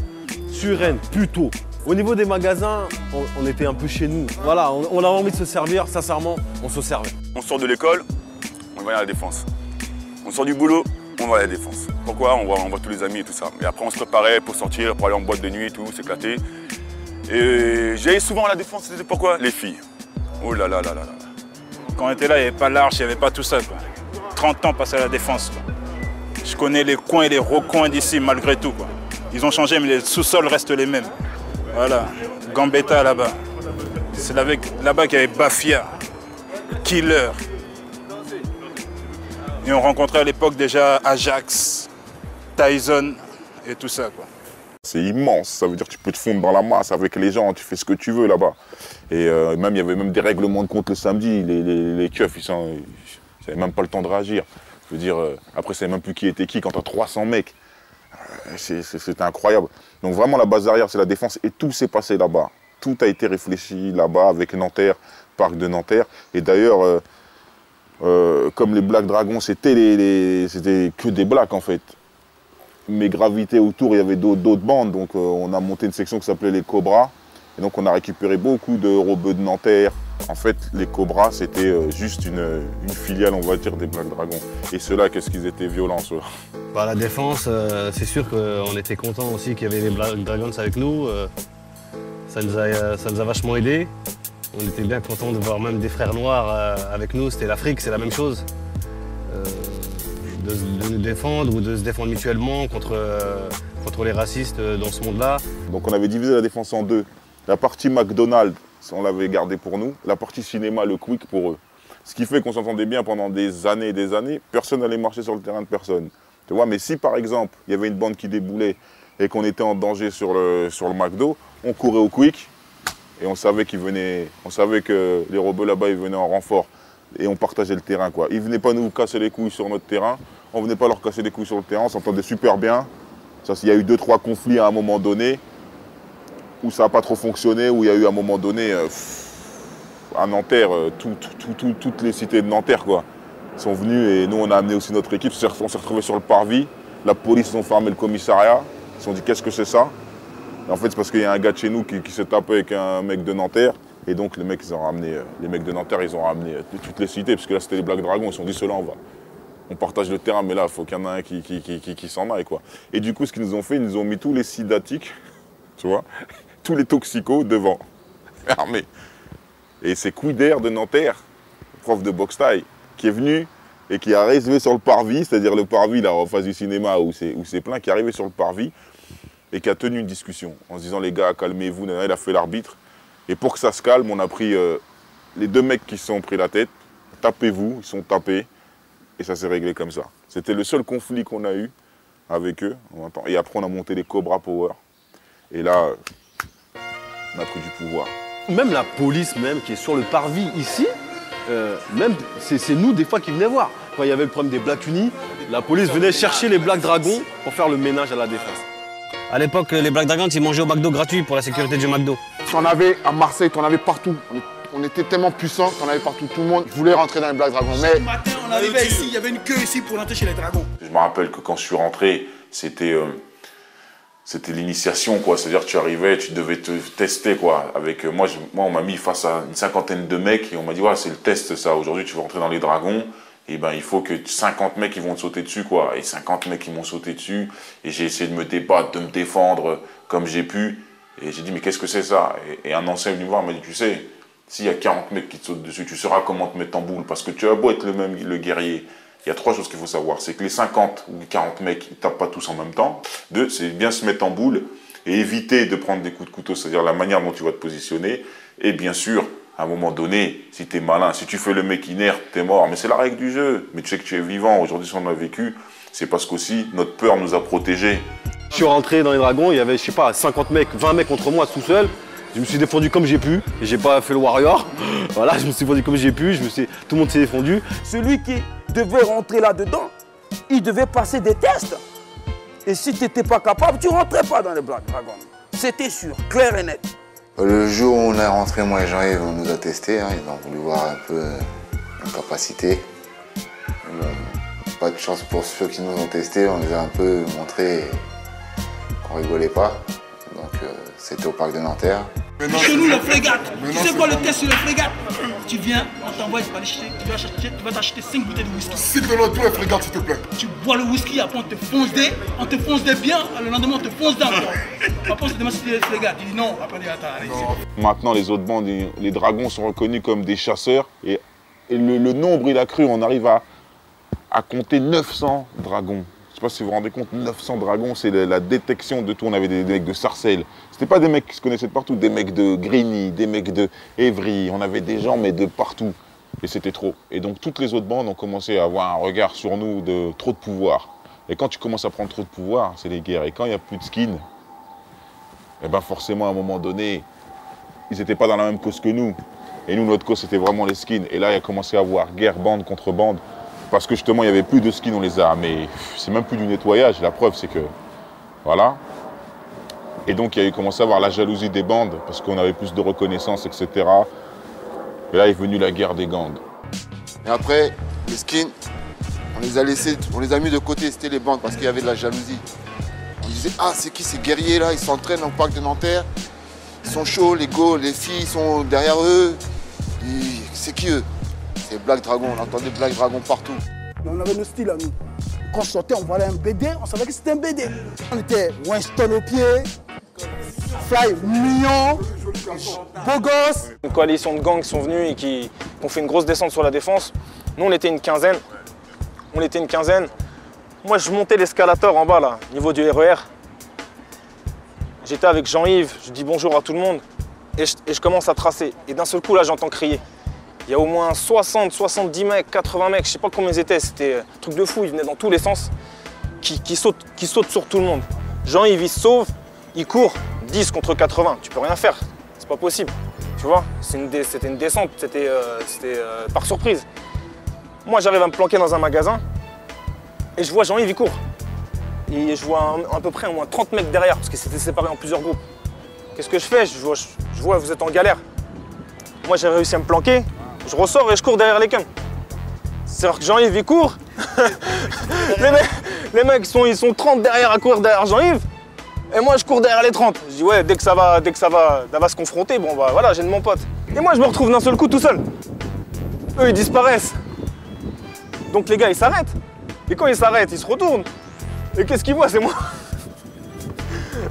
Suresnes, Puteaux. Au niveau des magasins, on était un peu chez nous. Voilà, on avait envie de se servir, sincèrement, on se servait. On sort de l'école, on va à la Défense. On sort du boulot, on va à la Défense. Pourquoi? On voit tous les amis et tout ça. Et après, on se préparait pour sortir, pour aller en boîte de nuit et tout, s'éclater. Et j'allais souvent à la Défense, c'était pourquoi? Les filles. Oh là là là là là. Quand on était là, il n'y avait pas l'arche, il n'y avait pas tout ça, quoi. 30 ans passés à la Défense, quoi. Je connais les coins et les recoins d'ici, malgré tout, quoi. Ils ont changé, mais les sous-sols restent les mêmes. Voilà, Gambetta là-bas. C'est là-bas qu'il y avait Bafia, Killer. Et on rencontrait à l'époque déjà Ajax, Tyson et tout ça, quoi. C'est immense, ça veut dire que tu peux te fondre dans la masse avec les gens, tu fais ce que tu veux là-bas. Et même il y avait même des règlements de compte le samedi, les keufs, ils n'avaient même pas le temps de réagir. Je veux dire, après, c'est même plus qui était qui quand tu as 300 mecs. C'était incroyable. Donc vraiment, la base arrière, c'est la Défense et tout s'est passé là-bas. Tout a été réfléchi là-bas avec Nanterre, parc de Nanterre. Et d'ailleurs, comme les Black Dragons, c'était que des Blacks en fait. Mais gravité autour, il y avait d'autres bandes. Donc on a monté une section qui s'appelait les Cobras. Et donc on a récupéré beaucoup de rebeux de Nanterre. En fait, les Cobras, c'était juste une filiale, on va dire, des Black Dragons. Et ceux-là, qu'est-ce qu'ils étaient violents, ceux-là. Bah, la Défense, c'est sûr qu'on était contents aussi qu'il y avait les Black Dragons avec nous. Ça nous a vachement aidés. On était bien contents de voir même des frères noirs avec nous. C'était l'Afrique, c'est la même chose. De nous défendre ou de se défendre mutuellement contre les racistes dans ce monde-là. Donc on avait divisé la Défense en deux. La partie McDonald's, on l'avait gardée pour nous. La partie cinéma, le Quick, pour eux. Ce qui fait qu'on s'entendait bien pendant des années et des années. Personne n'allait marcher sur le terrain de personne. Tu vois, mais si par exemple, il y avait une bande qui déboulait et qu'on était en danger sur le McDo, on courait au Quick et on savait qu'ils venaient, on savait que les rebeux là-bas, ils venaient en renfort. Et on partageait le terrain, quoi. Ils ne venaient pas nous casser les couilles sur notre terrain. On ne venait pas leur casser les couilles sur le terrain. On s'entendait super bien. Il y a eu 2-3 conflits à un moment donné où ça n'a pas trop fonctionné, où il y a eu à un moment donné, à Nanterre, toutes les cités de Nanterre, quoi, sont venues et nous, on a amené aussi notre équipe. On s'est retrouvés sur le parvis. La police, ils ont fermé le commissariat. Ils se sont dit, qu'est-ce que c'est ça? Et en fait, c'est parce qu'il y a un gars de chez nous qui s'est tapé avec un mec de Nanterre. Et donc, les mecs de Nanterre, ils ont ramené toutes les cités, parce que là, c'était les Black Dragons. Ils se sont dit, ceux-là, on partage le terrain, mais là, il faut qu'il y en ait un qui s'en aille, quoi. Et du coup, ce qu'ils nous ont fait, ils nous ont mis tous les sidatiques, tu vois, tous les toxicos devant, armés. Et c'est Couider de Nanterre, prof de boxe thaï, qui est venu et qui a réservé sur le parvis, c'est-à-dire le parvis, là, en face du cinéma, où c'est plein, qui est arrivé sur le parvis et qui a tenu une discussion en se disant, les gars, calmez-vous, il a fait l'arbitre. Et pour que ça se calme, on a pris les 2 mecs qui se sont pris la tête, tapez-vous, ils sont tapés, et ça s'est réglé comme ça. C'était le seul conflit qu'on a eu avec eux. Et après, on a monté les Cobra Power. Et là, on a pris du pouvoir. Même la police même qui est sur le parvis ici, même c'est nous des fois qui venaient voir. Quand il y avait le problème des Black Unis, la police venait chercher les Black Dragons pour faire le ménage à la défense. À l'époque, les Black Dragons, ils mangeaient au McDo gratuit pour la sécurité du McDo. T'en avais à Marseille, t'en avais partout. On était tellement puissants, t'en avais partout. Tout le monde voulait rentrer dans les Black Dragons. Mais ce matin, on arrivait ici, il y avait une queue ici pour rentrer chez les Dragons. Je me rappelle que quand je suis rentré, c'était l'initiation, quoi. C'est-à-dire que tu arrivais, tu devais te tester, quoi. Avec moi, on m'a mis face à une 50aine de mecs et on m'a dit, ouais, c'est le test, ça. Aujourd'hui, tu vas rentrer dans les Dragons. Et ben, il faut que 50 mecs, ils vont te sauter dessus, quoi. Et 50 mecs, ils m'ont sauté dessus. Et j'ai essayé de me débattre, de me défendre comme j'ai pu. Et j'ai dit, mais qu'est-ce que c'est ça? Et un ancien est venu me voir, m'a dit, tu sais, s'il y a 40 mecs qui te sautent dessus, tu sauras comment te mettre en boule. Parce que tu as beau être le guerrier. Il y a 3 choses qu'il faut savoir. C'est que les 50 ou 40 mecs, ils tapent pas tous en même temps. 2, c'est bien se mettre en boule et éviter de prendre des coups de couteau, c'est-à-dire la manière dont tu vas te positionner. Et bien sûr, à un moment donné, si tu es malin, si tu fais le mec inerte, tu es mort. Mais c'est la règle du jeu. Mais tu sais que tu es vivant. Aujourd'hui, si on a vécu, c'est parce qu'aussi, notre peur nous a protégés. Je suis rentré dans les Dragons, il y avait, je sais pas, 50 mecs, 20 mecs contre moi tout seul. Je me suis défendu comme j'ai pu. Et j'ai pas fait le warrior. Voilà, je me suis défendu comme j'ai pu. Tout le monde s'est défendu. Celui qui devait rentrer là-dedans, il devait passer des tests. Et si tu n'étais pas capable, tu ne rentrais pas dans les Black Dragons. C'était sûr, clair et net. Le jour où on est rentré, moi et Jean-Yves, on nous a testés. Hein, ils ont voulu voir un peu nos capacités. Pas de chance pour ceux qui nous ont testés. On les a un peu montré qu'on rigolait pas. Donc c'était au parc de Nanterre. Chez nous, le frégate. Tu sais quoi le test sur le frégate? Tu viens, on t'envoie, tu vas t'acheter 5 bouteilles de whisky. S'il te plaît, le frégate, s'il te plaît. Tu bois le whisky, après on te fonce des bien, le lendemain on te fonce d'un. Après on se demande si tu es le frégate. Il dit non, après on dit attends, allez. Maintenant, les autres bandes, les dragons sont reconnus comme des chasseurs. Et le nombre, il a cru, on arrive à compter 900 dragons. Je ne sais pas si vous vous rendez compte, 900 dragons, c'est la détection de tout. On avait des mecs de Sarcelles. C'était pas des mecs qui se connaissaient de partout, des mecs de Grigny, des mecs de Évry. On avait des gens, mais de partout. Et c'était trop. Et donc, toutes les autres bandes ont commencé à avoir un regard sur nous de trop de pouvoir. Et quand tu commences à prendre trop de pouvoir, c'est les guerres. Et quand il n'y a plus de skins, eh ben forcément, à un moment donné, ils n'étaient pas dans la même cause que nous. Et nous, notre cause, c'était vraiment les skins. Et là, il a commencé à avoir guerre bande contre bande. Parce que justement, il n'y avait plus de skins, on les a. Mais c'est même plus du nettoyage. La preuve, c'est que, voilà. Et donc, il y a commencé à avoir la jalousie des bandes, parce qu'on avait plus de reconnaissance, etc. Et là est venue la guerre des gangs. Et après, les skins, on les a laissés, on les a mis de côté, c'était les bandes, parce qu'il y avait de la jalousie. On disait, ah, c'est qui ces guerriers là? Ils s'entraînent au parc de Nanterre. Ils sont chauds, les go, les filles sont derrière eux. C'est qui eux? C'est Black Dragon, on entendait Black Dragon partout. On avait nos styles à nous. Quand on sortait, on voyait un BD, on savait que c'était un BD. On était Winston au pied, Fly mignon, beau gosse. Une coalition de gangs qui sont venus et qui ont fait une grosse descente sur la défense. Nous, on était une quinzaine. Moi, je montais l'escalator en bas, là, niveau du RER. J'étais avec Jean-Yves, je dis bonjour à tout le monde et je commence à tracer. Et d'un seul coup, là, j'entends crier. Il y a au moins 60, 70 mecs, 80 mecs, je sais pas combien ils étaient, c'était un truc de fou, ils venaient dans tous les sens, qui sautent sur tout le monde. Jean-Yves, il se sauve, il court, 10 contre 80, tu peux rien faire, c'est pas possible, tu vois. C'était une descente, c'était par surprise. Moi, j'arrive à me planquer dans un magasin et je vois Jean-Yves, il court. Et je vois à peu près au moins 30 mecs derrière, parce que c'était séparé en plusieurs groupes. Qu'est-ce que je fais? Je vois, vous êtes en galère. Moi, j'ai réussi à me planquer. Je ressors et je cours derrière les cums. C'est-à-dire que Jean-Yves, il court. les mecs, ils sont 30 derrière à courir derrière Jean-Yves. Et moi, je cours derrière les 30. Je dis, ouais, dès que ça va se confronter, bon, bah voilà, j'ai de mon pote. Et moi, je me retrouve d'un seul coup tout seul. Eux, ils disparaissent. Donc les gars, ils s'arrêtent. Et quand ils s'arrêtent, ils se retournent. Et qu'est-ce qu'ils voient? C'est moi.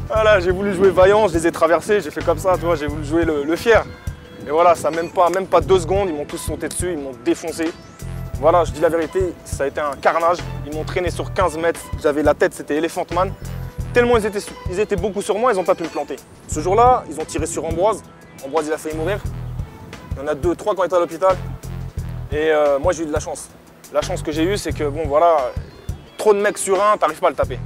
Voilà, j'ai voulu jouer vaillant, je les ai traversés, j'ai fait comme ça, tu vois, j'ai voulu jouer le fier. Et voilà, ça même pas 2 secondes, ils m'ont tous sauté dessus, ils m'ont défoncé. Voilà, je dis la vérité, ça a été un carnage. Ils m'ont traîné sur 15 mètres, j'avais la tête, c'était Elephant Man. Tellement ils étaient beaucoup sur moi, ils n'ont pas pu me planter. Ce jour-là, ils ont tiré sur Ambroise. Ambroise, il a failli mourir. Il y en a 2, 3 qui ont été à l'hôpital. Et moi, j'ai eu de la chance. La chance que j'ai eue, c'est que, bon, voilà, trop de mecs sur un, t'arrives pas à le taper.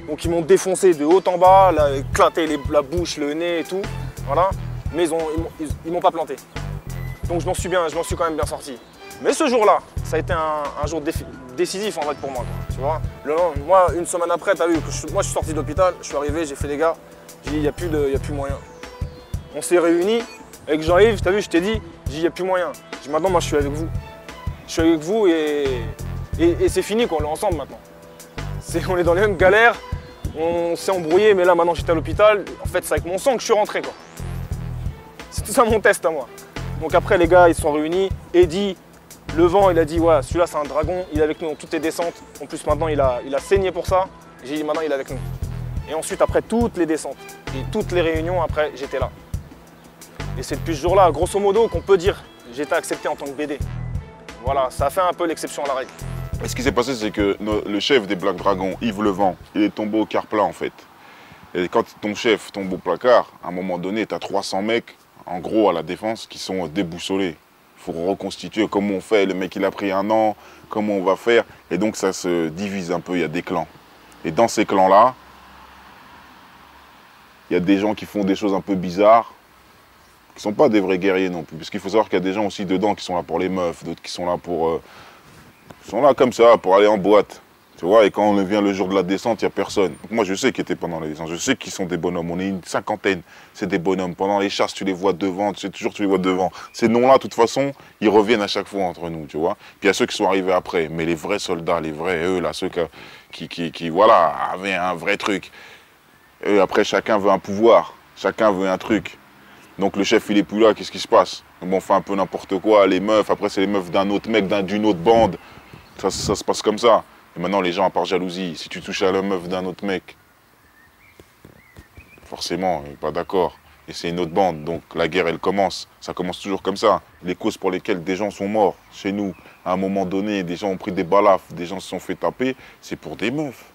Donc, ils m'ont défoncé de haut en bas, là, éclaté la bouche, le nez et tout. Voilà. Mais ils m'ont pas planté. Donc, je m'en suis quand même bien sorti. Mais ce jour-là, ça a été un jour décisif en fait pour moi. Tu vois, moi, une semaine après, tu as vu, moi je suis sorti de l'hôpital, je suis arrivé, j'ai fait les gars, j'ai dit il n'y a plus moyen. On s'est réunis avec Jean-Yves, tu as vu, je t'ai dit, il n'y a plus moyen. J'ai dit maintenant, moi je suis avec vous. Je suis avec vous et c'est fini, quoi, on est ensemble maintenant. On est dans les mêmes galères, on s'est embrouillé, mais là maintenant j'étais à l'hôpital. En fait, c'est avec mon sang que je suis rentré, quoi. C'est tout ça mon test à moi. Donc après, les gars, ils se sont réunis. Eddie, le vent, il a dit, ouais, celui-là, c'est un dragon. Il est avec nous dans toutes les descentes. En plus, maintenant, il a saigné pour ça. J'ai dit, maintenant, il est avec nous. Et ensuite, après toutes les descentes et toutes les réunions, après, j'étais là. Et c'est depuis ce jour-là, grosso modo, qu'on peut dire, j'ai été accepté en tant que BD. Voilà, ça a fait un peu l'exception à la règle. Et ce qui s'est passé, c'est que le chef des Black Dragons, Yves Levent, il est tombé au quart plat, en fait. Et quand ton chef tombe au placard, à un moment donné, tu as 300 mecs, en gros, à la défense, qui sont déboussolés. Il faut reconstituer comment on fait. Le mec, il a pris 1 an, comment on va faire. Et donc, ça se divise un peu, il y a des clans. Et dans ces clans-là, il y a des gens qui font des choses un peu bizarres, qui ne sont pas des vrais guerriers non plus. Parce qu'il faut savoir qu'il y a des gens aussi dedans qui sont là pour les meufs, d'autres qui sont là pour... ils sont là comme ça, pour aller en boîte. Tu vois, et quand on vient le jour de la descente, il n'y a personne. Donc moi, je sais qui était pendant la descente. Je sais qu'ils sont des bonhommes. On est une 50aine. C'est des bonhommes. Pendant les chasses, tu les vois devant. Tu sais toujours tu les vois devant. Ces noms-là, de toute façon, ils reviennent à chaque fois entre nous, tu vois. Puis il y a ceux qui sont arrivés après. Mais les vrais soldats, les vrais, eux, là, ceux qui voilà, avaient un vrai truc. Eux, après, chacun veut un pouvoir. Chacun veut un truc. Donc le chef, il est plus là. Qu'est-ce qui se passe? Donc, on fait un peu n'importe quoi. Les meufs, après, c'est les meufs d'un autre mec, d'une autre bande. Ça se passe comme ça. Et maintenant, les gens, à part jalousie, si tu touches à la meuf d'un autre mec, forcément, il n'est pas d'accord. Et c'est une autre bande, donc la guerre, elle commence. Ça commence toujours comme ça. Les causes pour lesquelles des gens sont morts chez nous, à un moment donné, des gens ont pris des balafres, des gens se sont fait taper, c'est pour des meufs.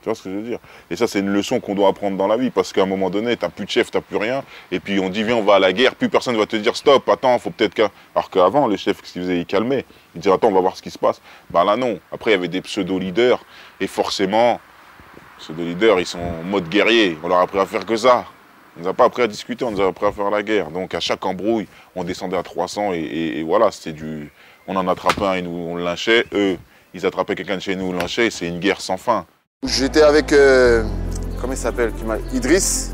Tu vois ce que je veux dire? Et ça, c'est une leçon qu'on doit apprendre dans la vie, parce qu'à un moment donné, tu n'as plus de chef, tu n'as plus rien, et puis on dit, viens, on va à la guerre, plus personne ne va te dire, stop, attends, faut peut-être qu'un... Alors qu'avant, le chef, ce qu'il faisait, il calmait. Il disait, attends, on va voir ce qui se passe. Ben là, non. Après, il y avait des pseudo-leaders, et forcément, pseudo-leaders, ils sont en mode guerrier. On leur a appris à faire que ça. On ne nous a pas appris à discuter, on nous a appris à faire la guerre. Donc, à chaque embrouille, on descendait à 300, et voilà, c'était du... On en attrapait un, et nous, on le lynchait. Eux, ils attrapaient quelqu'un de chez nous, on le lynchait, et c'est une guerre sans fin. J'étais avec, comment il s'appelle, Idriss,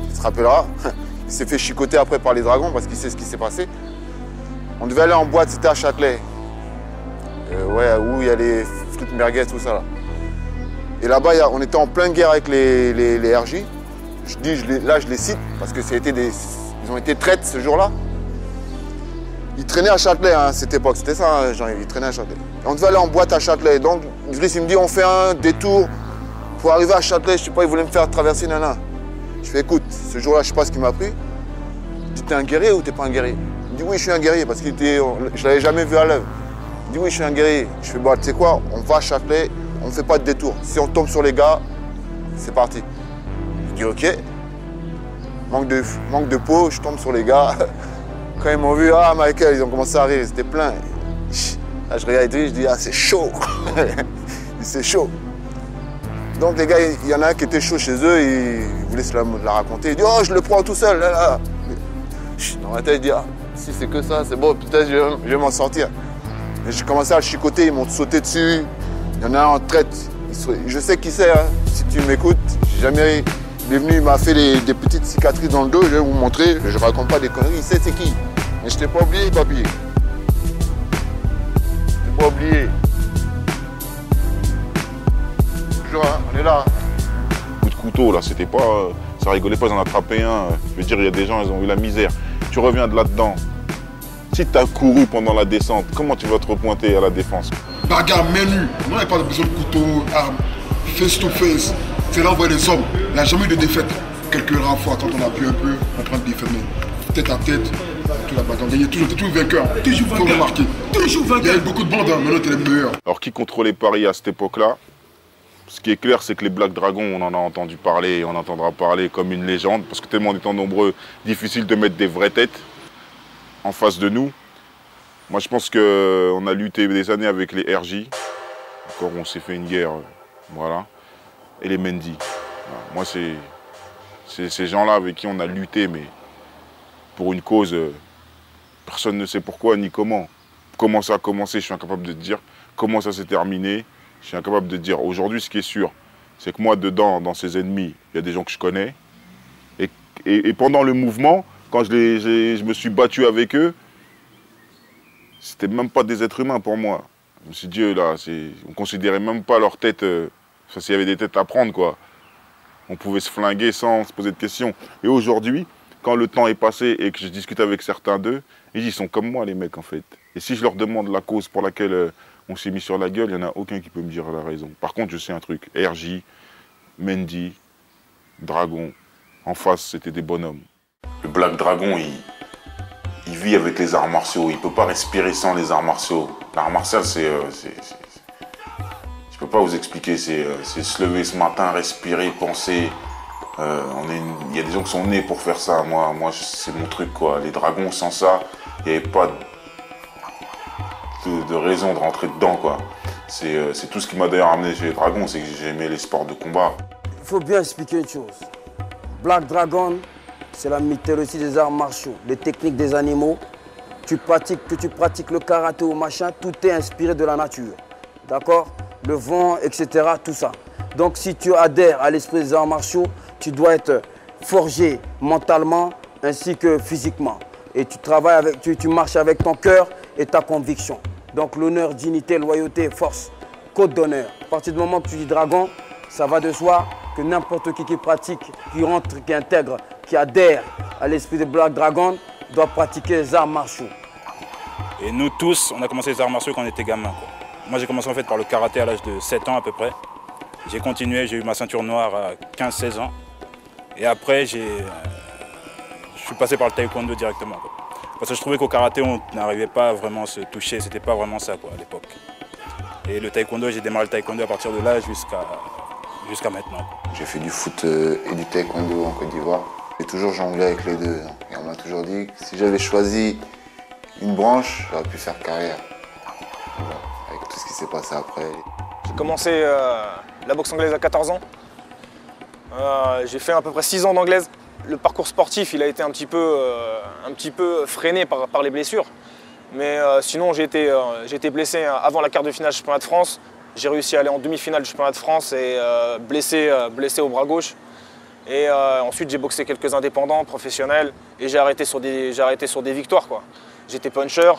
il se rappellera. Il s'est fait chicoter après par les dragons parce qu'il sait ce qui s'est passé. On devait aller en boîte, c'était à Châtelet. Ouais, où il y a les frites merguez, tout ça là. Et là-bas, on était en pleine guerre avec les RJ. Là, je les cite parce que ils ont été traites ce jour-là. Ils traînaient à Châtelet, hein, cette époque, c'était ça, hein, Jean-Yves, ils traînaient à Châtelet. On devait aller en boîte à Châtelet. Donc, Idriss, il me dit, on fait un détour. Pour arriver à Châtelet, je sais pas, il voulait me faire traverser Nana. Je fais écoute, ce jour-là, je sais pas ce qu'il m'a pris. Tu t'es un guerrier ou t'es pas un guerrier? Il dit oui, je suis un guerrier parce que je l'avais jamais vu à l'œuvre. Il dit oui, je suis un guerrier. Je fais bah, tu sais quoi, on va à Châtelet, on fait pas de détour. Si on tombe sur les gars, c'est parti. Je dis ok. Manque de peau, je tombe sur les gars. Quand ils m'ont vu, ah Michael, ils ont commencé à rire, c'était plein. Là, je regarde Idriss, je dis ah c'est chaud. C'est chaud. Donc les gars, il y en a un qui était chaud chez eux, ils voulaient se la raconter. Il dit oh je le prends tout seul, là, là. Dans ma tête, je dis ah si c'est que ça, c'est bon, peut-être je vais m'en sortir. Et j'ai commencé à le chicoter, ils m'ont sauté dessus. Il y en a un en traite, je sais qui c'est, hein. Si tu m'écoutes, j'ai jamais... Il est venu, il m'a fait des petites cicatrices dans le dos, je vais vous montrer, je raconte pas des conneries, il sait c'est qui. Mais je t'ai pas oublié, papier. Je t'ai pas oublié. Toujours, hein, on est là. Coup de de couteau, là, c'était pas... ça rigolait pas, ils en attrapaient un. Je veux dire, il y a des gens, ils ont eu la misère. Tu reviens de là-dedans. Si tu as couru pendant la descente, comment tu vas te repointer à la défense? Bagarre, main nue. On n'avait pas besoin de couteau, arme, face to face. C'est là où on voit les hommes. Il n'y a jamais eu de défaite. Quelques rares fois, quand on a pu un peu, on prend des défaites. Tête à tête, toute la bagarre. On gagnait toujours, toujours vainqueur. Toujours vainqueur. Faut remarquer. Toujours vainqueur. Il y a eu beaucoup de bandes, hein. Maintenant, t'es les meilleurs. Alors, qui contrôlait Paris à cette époque-là? Ce qui est clair, c'est que les Black Dragons, on en a entendu parler et on entendra parler comme une légende, parce que tellement étant nombreux, difficile de mettre des vraies têtes en face de nous. Moi, je pense qu'on a lutté des années avec les RJ. Encore, on s'est fait une guerre, voilà. Et les Mendy. Voilà. Moi, c'est ces gens-là avec qui on a lutté, mais pour une cause, personne ne sait pourquoi ni comment. Comment ça a commencé, je suis incapable de te dire. Comment ça s'est terminé, je suis incapable de te dire. Aujourd'hui, ce qui est sûr, c'est que moi, dedans, dans ces ennemis, il y a des gens que je connais. Et pendant le mouvement, quand je me suis battu avec eux, c'était même pas des êtres humains pour moi. Je me suis dit, là, on considérait même pas leur tête, s'il y avait des têtes à prendre, quoi. On pouvait se flinguer sans se poser de questions. Et aujourd'hui, quand le temps est passé et que je discute avec certains d'eux, ils sont comme moi, les mecs, en fait. Et si je leur demande la cause pour laquelle on s'est mis sur la gueule, il n'y en a aucun qui peut me dire la raison. Par contre, je sais un truc. RJ, Mendy, Dragon, en face, c'était des bonhommes. Le Black Dragon, il vit avec les arts martiaux. Il ne peut pas respirer sans les arts martiaux. L'art martial, je peux pas vous expliquer. C'est se lever ce matin, respirer, penser. Il y a des gens qui sont nés pour faire ça. Moi c'est mon truc, quoi. Les dragons, sans ça, il n'y avait pas de raison de rentrer dedans, quoi. C'est tout ce qui m'a d'ailleurs amené chez les dragons, c'est que j'aimais les sports de combat. Il faut bien expliquer une chose. Black Dragon, c'est la mythologie des arts martiaux, les techniques des animaux. Que tu pratiques le karaté ou machin, tout est inspiré de la nature. D'accord? Le vent, etc., tout ça. Donc si tu adhères à l'esprit des arts martiaux, tu dois être forgé mentalement ainsi que physiquement. Et tu marches avec ton cœur et ta conviction. Donc l'honneur, dignité, loyauté, force, code d'honneur. À partir du moment que tu dis dragon, ça va de soi que n'importe qui pratique, qui rentre, qui intègre, qui adhère à l'esprit de Black Dragon, doit pratiquer les arts martiaux. Et nous tous, on a commencé les arts martiaux quand on était gamins, quoi. Moi, j'ai commencé en fait par le karaté à l'âge de 7 ans à peu près. J'ai continué, j'ai eu ma ceinture noire à 15-16 ans. Et après, je suis passé par le taekwondo directement, quoi. Parce que je trouvais qu'au karaté, on n'arrivait pas à vraiment se toucher. C'était pas vraiment ça, quoi, à l'époque. Et le taekwondo, j'ai démarré le taekwondo à partir de là jusqu'à maintenant. J'ai fait du foot et du taekwondo en Côte d'Ivoire. J'ai toujours jonglé avec les deux. Et on m'a toujours dit que si j'avais choisi une branche, j'aurais pu faire carrière. Voilà. Avec tout ce qui s'est passé après. J'ai commencé la boxe anglaise à 14 ans. J'ai fait à peu près 6 ans d'anglaise. Le parcours sportif, il a été un petit peu freiné par les blessures. Mais sinon, j'ai été blessé avant la quart de finale du championnat de France. J'ai réussi à aller en demi-finale du championnat de France et blessé au bras gauche. Et ensuite, j'ai boxé quelques indépendants, professionnels, et j'ai arrêté sur des victoires, quoi. J'étais puncher,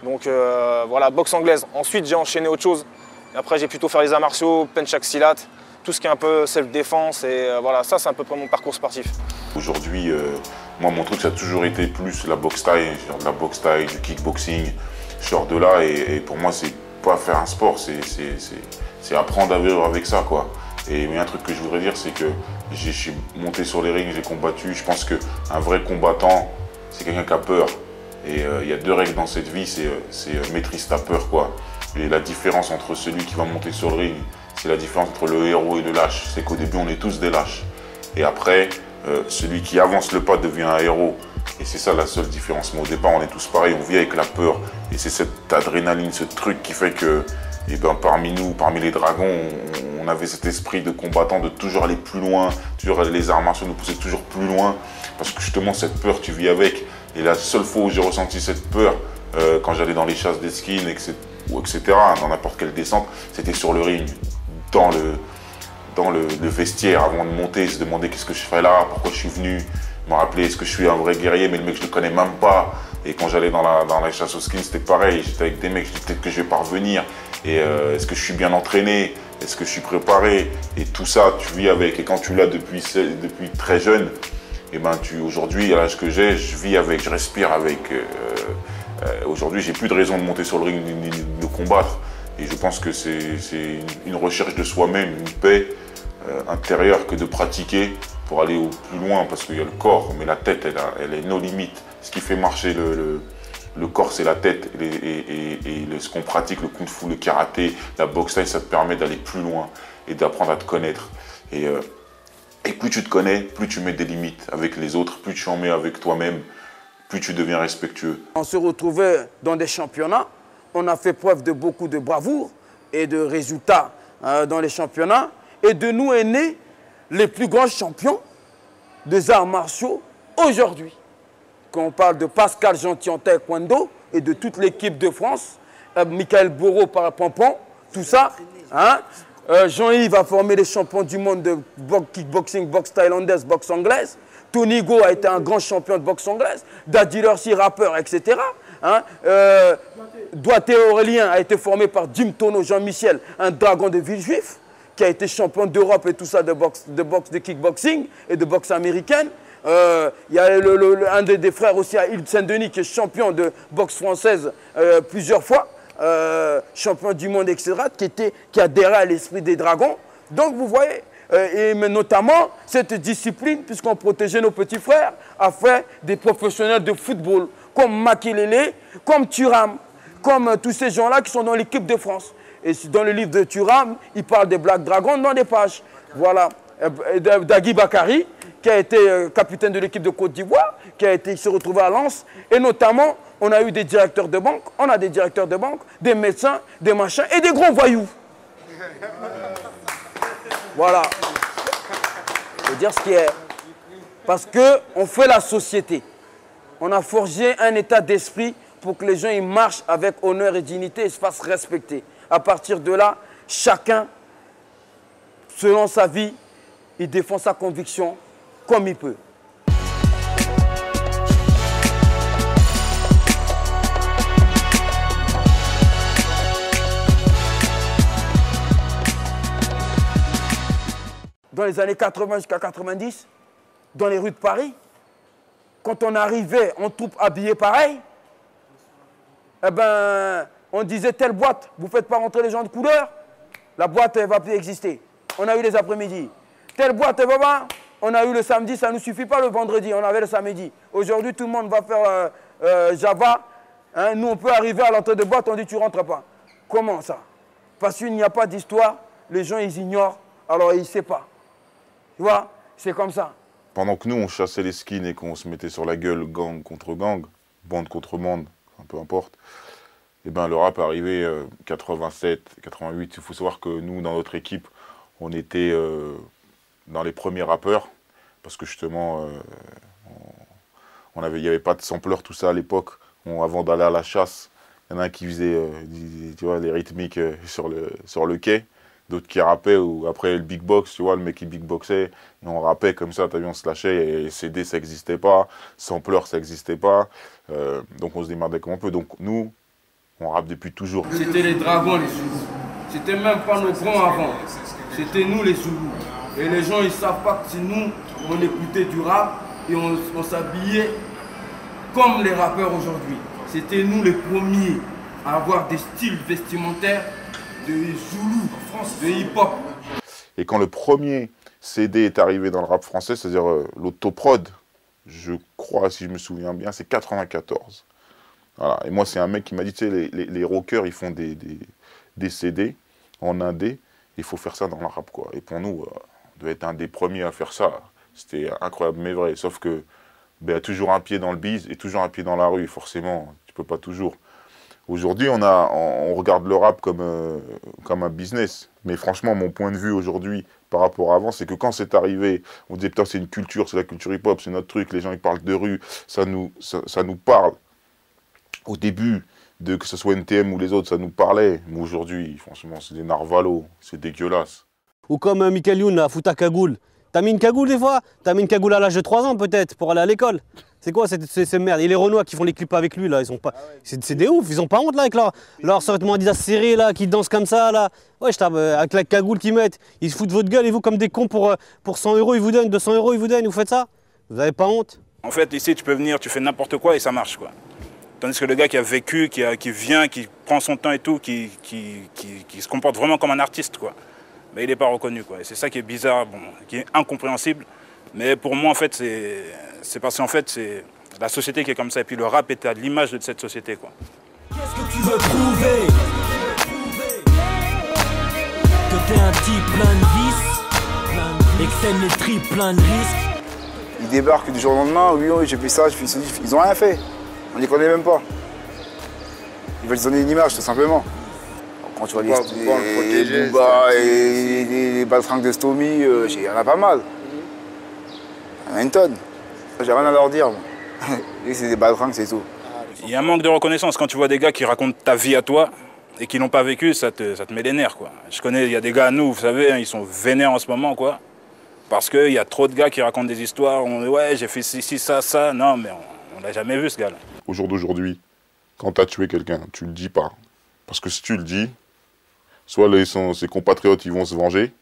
donc voilà, boxe anglaise. Ensuite, j'ai enchaîné autre chose. Et après, j'ai plutôt fait les arts martiaux, penchak silat, tout ce qui est un peu self-défense. Et voilà, ça, c'est un peu près mon parcours sportif. Aujourd'hui, moi, mon truc, ça a toujours été plus la boxe thaï, genre de la boxe thaï, du kickboxing. Je sors de là et pour moi, c'est pas faire un sport, c'est apprendre à vivre avec ça, quoi. Et mais un truc que je voudrais dire, c'est que je suis monté sur les rings, j'ai combattu. Je pense qu'un vrai combattant, c'est quelqu'un qui a peur. Et il y a deux règles dans cette vie, c'est maîtrise ta peur, quoi. Et la différence entre celui qui va monter sur le ring, c'est la différence entre le héros et le lâche. C'est qu'au début, on est tous des lâches. Et après, celui qui avance le pas devient un héros. Et c'est ça la seule différence. Mais au départ, on est tous pareils, on vit avec la peur. Et c'est cette adrénaline, ce truc qui fait que, eh ben, parmi nous, parmi les dragons, on avait cet esprit de combattant, de toujours aller plus loin. Toujours les arts martiaux nous poussaient toujours plus loin. Parce que justement, cette peur, tu vis avec. Et la seule fois où j'ai ressenti cette peur, quand j'allais dans les chasses d'esquine, etc., dans n'importe quelle descente, c'était sur le ring, dans le vestiaire, avant de monter, se demander qu'est-ce que je fais là, pourquoi je suis venu. Je me rappelais, est-ce que je suis un vrai guerrier, mais le mec, je le connais même pas. Et quand j'allais dans la chasse aux skins, c'était pareil. J'étais avec des mecs, je dis peut-être que je vais pas revenir. Et est-ce que je suis bien entraîné? est-ce que je suis préparé? Et tout ça, tu vis avec. Et quand tu l'as depuis très jeune, et ben aujourd'hui, à l'âge que j'ai, je vis avec, je respire avec. Aujourd'hui, j'ai plus de raison de monter sur le ring ni de combattre. Et je pense que c'est une recherche de soi-même, une paix intérieure que de pratiquer pour aller au plus loin, parce qu'il y a le corps, mais la tête, elle est nos limites. Ce qui fait marcher le corps, c'est la tête. Et ce qu'on pratique, le kung-fu, le karaté, la boxe thaï, ça te permet d'aller plus loin et d'apprendre à te connaître. Et plus tu te connais, plus tu mets des limites avec les autres, plus tu en mets avec toi-même, plus tu deviens respectueux. On se retrouvait dans des championnats, on a fait preuve de beaucoup de bravoure et de résultats dans les championnats. Et de nous est né les plus grands champions des arts martiaux aujourd'hui. Quand on parle de Pascal Gentil en taekwondo et de toute l'équipe de France, Michael Bourreau par Pompon, tout ça. Hein? Jean-Yves a formé les champions du monde de kickboxing, boxe thaïlandaise, boxe anglaise. Tony Go a été un grand champion de boxe anglaise. Daddy Lurcy, rappeur, etc. Hein? Doigté Aurélien a été formé par Jim Tono, Jean-Michel, un dragon de Villejuif, qui a été champion d'Europe et tout ça de kickboxing et de boxe américaine. Il y a un des frères aussi à Île Saint-Denis qui est champion de boxe française plusieurs fois, champion du monde, etc., qui adhérait à l'esprit des dragons. Donc vous voyez, mais notamment cette discipline, puisqu'on protégeait nos petits frères, a fait des professionnels de football, comme Makelele, comme Thuram, comme tous ces gens-là qui sont dans l'équipe de France. Et dans le livre de Thuram, il parle des Black Dragons dans des pages. Voilà. Dagui Bakari, qui a été capitaine de l'équipe de Côte d'Ivoire, qui s'est retrouvé à Lens. Et notamment, on a eu des directeurs de banque, on a des directeurs de banque, des médecins, des machins et des gros voyous. Voilà. Il faut dire ce qui est. Parce qu'on fait la société. On a forgé un état d'esprit pour que les gens ils marchent avec honneur et dignité et se fassent respecter. À partir de là, chacun, selon sa vie, il défend sa conviction comme il peut. Dans les années 80 jusqu'à 90, dans les rues de Paris, quand on arrivait en troupe habillée pareil, eh ben, on disait telle boîte, vous ne faites pas rentrer les gens de couleur, la boîte ne va plus exister. On a eu les après-midi. Telle boîte, elle va pas. On a eu le samedi, ça ne nous suffit pas le vendredi, on avait le samedi. Aujourd'hui, tout le monde va faire Java. Hein, nous, on peut arriver à l'entrée de boîte, on dit tu ne rentres pas. Comment ça? Parce qu'il n'y a pas d'histoire, les gens ils ignorent, alors ils ne savent pas. Tu vois, c'est comme ça. Pendant que nous, on chassait les skins et qu'on se mettait sur la gueule gang contre gang, bande contre bande, peu importe, et ben, le rap est arrivé 87, 88. Il faut savoir que nous, dans notre équipe, on était dans les premiers rappeurs, parce que justement, il n'y avait pas de sampleur, tout ça à l'époque. Avant d'aller à la chasse, il y en a un qui faisait tu vois, les rythmiques sur le quai, d'autres qui rappaient, ou après le big box, tu vois, le mec qui big boxait, et on rappait comme ça, t'as vu, on se lâchait, et CD ça n'existait pas, sampleur ça n'existait pas, donc on se démerdait comme on peut. Donc nous, on rappe depuis toujours. C'était les dragons, les Zoulous. C'était même pas nos grands avant. C'était nous les Zoulous. Et les gens, ils savent pas que c'est nous, on écoutait du rap et on s'habillait comme les rappeurs aujourd'hui. C'était nous les premiers à avoir des styles vestimentaires de Zoulou, de hip-hop. Et quand le premier CD est arrivé dans le rap français, c'est-à-dire l'autoprod, je crois, si je me souviens bien, c'est 94. Voilà. Et moi, c'est un mec qui m'a dit, tu sais, les rockers, ils font des CD en indé, il faut faire ça dans le rap, quoi. Et pour nous, on devait être un des premiers à faire ça. C'était incroyable, mais vrai. Sauf que, ben, y a toujours un pied dans le bise et toujours un pied dans la rue, forcément. Tu peux pas toujours. Aujourd'hui, on regarde le rap comme un business. Mais franchement, mon point de vue aujourd'hui, par rapport à avant, c'est que quand c'est arrivé, on disait, putain, c'est une culture, c'est la culture hip-hop, c'est notre truc, les gens, ils parlent de rue, ça nous parle. Au début, que ce soit NTM ou les autres, ça nous parlait. Mais aujourd'hui, franchement, c'est des narvalos, c'est dégueulasse. Ou comme Michael Youn, là, fout ta cagoule. T'as mis une cagoule des fois? T'as mis une cagoule à l'âge de 3 ans peut-être, pour aller à l'école. C'est quoi ces merdes? Et les Renois qui font les clips avec lui là, ils sont pas. C'est des ouf, ils ont pas honte là avec leur survêtement Adidas serré là, qui dansent comme ça là. Ouais, avec la cagoule qu'ils mettent, ils se foutent de votre gueule et vous comme des cons pour 100 €, ils vous donnent, 200 € ils vous donnent, vous faites ça? Vous avez pas honte? En fait, ici, tu peux venir, tu fais n'importe quoi et ça marche, quoi. Tandis que le gars qui a vécu, qui vient, qui prend son temps et tout, qui se comporte vraiment comme un artiste, quoi. Mais il n'est pas reconnu, quoi. Et c'est ça qui est bizarre, bon, qui est incompréhensible. Mais pour moi, en fait, c'est parce qu'en fait, c'est la société qui est comme ça. Et puis le rap est à l'image de cette société, quoi. Qu'est-ce que tu veux prouver? Que t'es un type plein de vices, et que t'aimes les tripes plein de risques. Ils débarquent du jour au lendemain, oui, j'ai fait ça, j'ai fait ça. Ils ont rien fait. On les connaît même pas. Ils veulent se donner une image, tout simplement. Quand tu vois les Booba et les baltringues de Stomy, il y en a pas mal. Il y en a une tonne. J'ai rien à leur dire. C'est des baltringues, c'est tout. Il y a un manque de reconnaissance. Quand tu vois des gars qui racontent ta vie à toi et qui l'ont pas vécu, ça te met les nerfs, quoi. Je connais, il y a des gars à nous, vous savez, hein, ils sont vénères en ce moment, quoi. Parce qu'il y a trop de gars qui racontent des histoires. Ouais, j'ai fait ci, ça. Non, mais on l'a jamais vu, ce gars-là. Au jour d'aujourd'hui, quand tu as tué quelqu'un, tu le dis pas. Parce que si tu le dis, soit ses compatriotes ils vont se venger,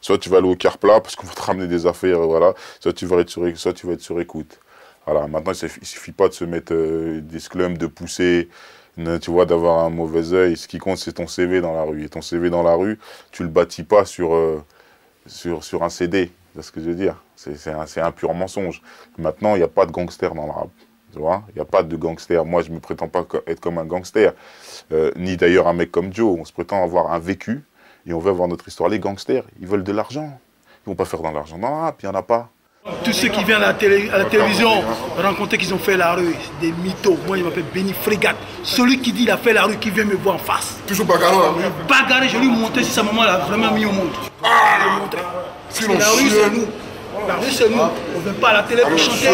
soit tu vas aller au quart plat parce qu'on va te ramener des affaires, voilà. Soit tu vas être sur écoute. Voilà, maintenant il suffit pas de se mettre des sclums, de pousser, tu vois, d'avoir un mauvais œil. Ce qui compte, c'est ton CV dans la rue. Et ton CV dans la rue, tu le bâtis pas sur un CD, c'est ce que je veux dire. C'est un pur mensonge. Maintenant, il n'y a pas de gangster dans le rap. Tu vois, il n'y a pas de gangster. Moi, je ne me prétends pas être comme un gangster, ni d'ailleurs un mec comme Joe. On se prétend avoir un vécu et on veut avoir notre histoire. Les gangsters, ils veulent de l'argent. Ils ne vont pas faire dans l'argent dans le rap, il n'y en a pas. Tous ceux qui viennent à la télévision rencontrer qu'ils ont fait la rue, des mythos. Moi, je m'appelle Benny Frégate. Celui qui dit qu'il a fait la rue, qui vient me voir en face. Toujours bagarreur. Bagarré, je lui ai montré si sa maman l'a vraiment mis au monde. Parce que la rue, c'est nous. La rue, c'est nous. On ne vient pas à la télé pour chanter.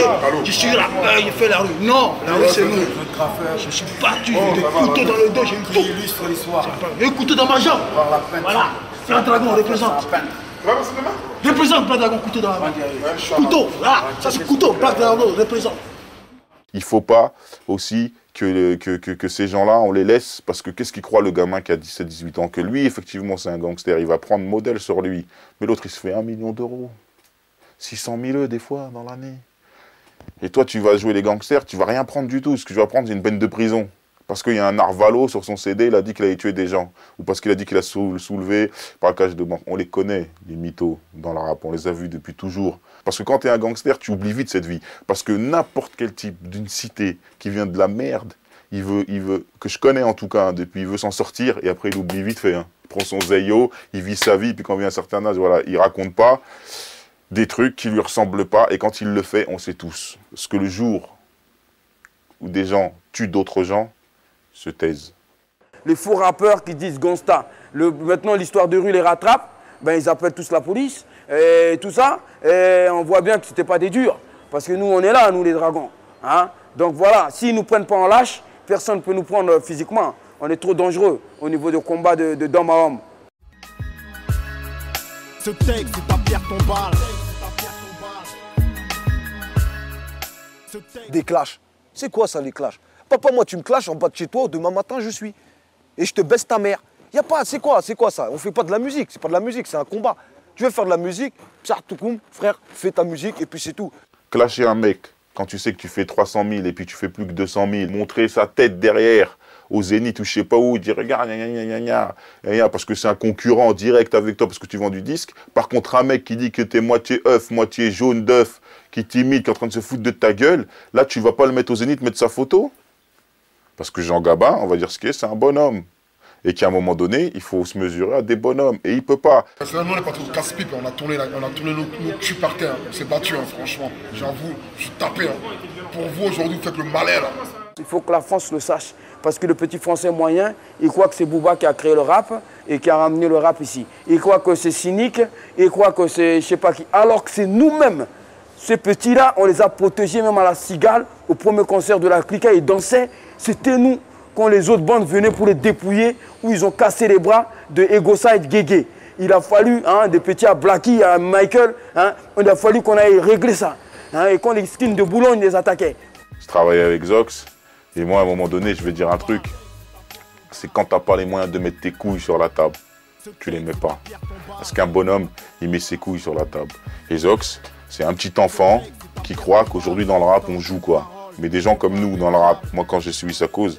Je suis rappeur, j'ai fait la rue. Non, la rue, c'est nous. Je suis battu, j'ai des couteaux dans le dos, j'ai eu tout. J'ai eu un couteau dans ma jambe. Voilà. C'est un dragon, on représente. Représente Black Dragon, couteau dans la main. Couteau, là, ça c'est couteau, Black Dragon, représente. Il ne faut pas aussi que ces gens-là, on les laisse, parce que qu'est-ce qu'il croit le gamin qui a 17-18 ans? Que lui, effectivement, c'est un gangster, il va prendre modèle sur lui. Mais l'autre, il se fait 1 million d'euros. 600 000 des fois dans l'année. Et toi, tu vas jouer les gangsters, tu vas rien prendre du tout. Ce que tu vas prendre, c'est une peine de prison. Parce qu'il y a un Arvalo sur son CD, il a dit qu'il allait tuer des gens. Ou parce qu'il a dit qu'il a soulevé par le cache de banque. On les connaît, les mythos, dans le rap. On les a vus depuis toujours. Parce que quand tu es un gangster, tu oublies vite cette vie. Parce que n'importe quel type d'une cité qui vient de la merde, il veut, que je connais en tout cas, depuis, il veut s'en sortir et après il oublie vite fait. Hein. Il prend son zeyo, il vit sa vie, puis quand il vient à un certain âge, voilà, il raconte pas des trucs qui lui ressemblent pas. Et quand il le fait, on sait tous. Parce que le jour où des gens tuent d'autres gens, se taisent. Les faux rappeurs qui disent Gonsta, maintenant l'histoire de rue les rattrape, ben ils appellent tous la police et tout ça. Et on voit bien que ce n'était pas des durs. Parce que nous, on est là, nous les dragons. Hein? Donc voilà, s'ils ne nous prennent pas en lâche, personne ne peut nous prendre physiquement. On est trop dangereux au niveau de combat d'homme à homme. Ce texte, c'est ta pierre tombale. Des clashs. C'est quoi ça, les clashs? Papa, moi, tu me clashes en bas de chez toi, demain matin, je suis. Et je te baisse ta mère. Y a pas, c'est quoi ça? On fait pas de la musique, c'est pas de la musique, c'est un combat. Tu veux faire de la musique, frère, fais ta musique et puis c'est tout. Clasher un mec, quand tu sais que tu fais 300 000 et puis tu fais plus que 200 000, montrer sa tête derrière au Zénith ou je sais pas où, dire regarde, parce que c'est un concurrent direct avec toi parce que tu vends du disque. Par contre, un mec qui dit que t'es moitié œuf, moitié jaune d'œuf, qui t'imite, qui est en train de se foutre de ta gueule, là tu vas pas le mettre au Zénith, mettre sa photo. Parce que Jean Gabin, on va dire ce qu'il est, c'est un bonhomme. Et qu'à un moment donné, il faut se mesurer à des bonhommes. Et il ne peut pas. Personnellement, on est parti au casse-pipe, on a tourné nos culs par terre. On s'est battu, hein, franchement. J'avoue, je suis tapé. Hein. Pour vous, aujourd'hui, vous faites le malin. Là. Il faut que la France le sache. Parce que le petit Français moyen, il croit que c'est Booba qui a créé le rap et qui a ramené le rap ici. Il croit que c'est cynique, il croit que c'est je sais pas qui. Alors que c'est nous-mêmes. Ces petits-là, on les a protégés même à la Cigale. Au premier concert de la Clica, ils dansaient. C'était nous, quand les autres bandes venaient pour les dépouiller, où ils ont cassé les bras de Egoside Guégué. Il a fallu, des petits à Blacky, à Michael, il a fallu qu'on aille régler ça. hein, et quand les skins de Boulogne les attaquaient. Je travaille avec Zox, et moi, à un moment donné, je vais dire un truc. C'est quand tu n'as pas les moyens de mettre tes couilles sur la table, tu les mets pas. Parce qu'un bonhomme, il met ses couilles sur la table. Et Zox, c'est un petit enfant qui croit qu'aujourd'hui, dans le rap, on joue quoi. Mais des gens comme nous, dans le rap, moi, quand j'ai suivi sa cause,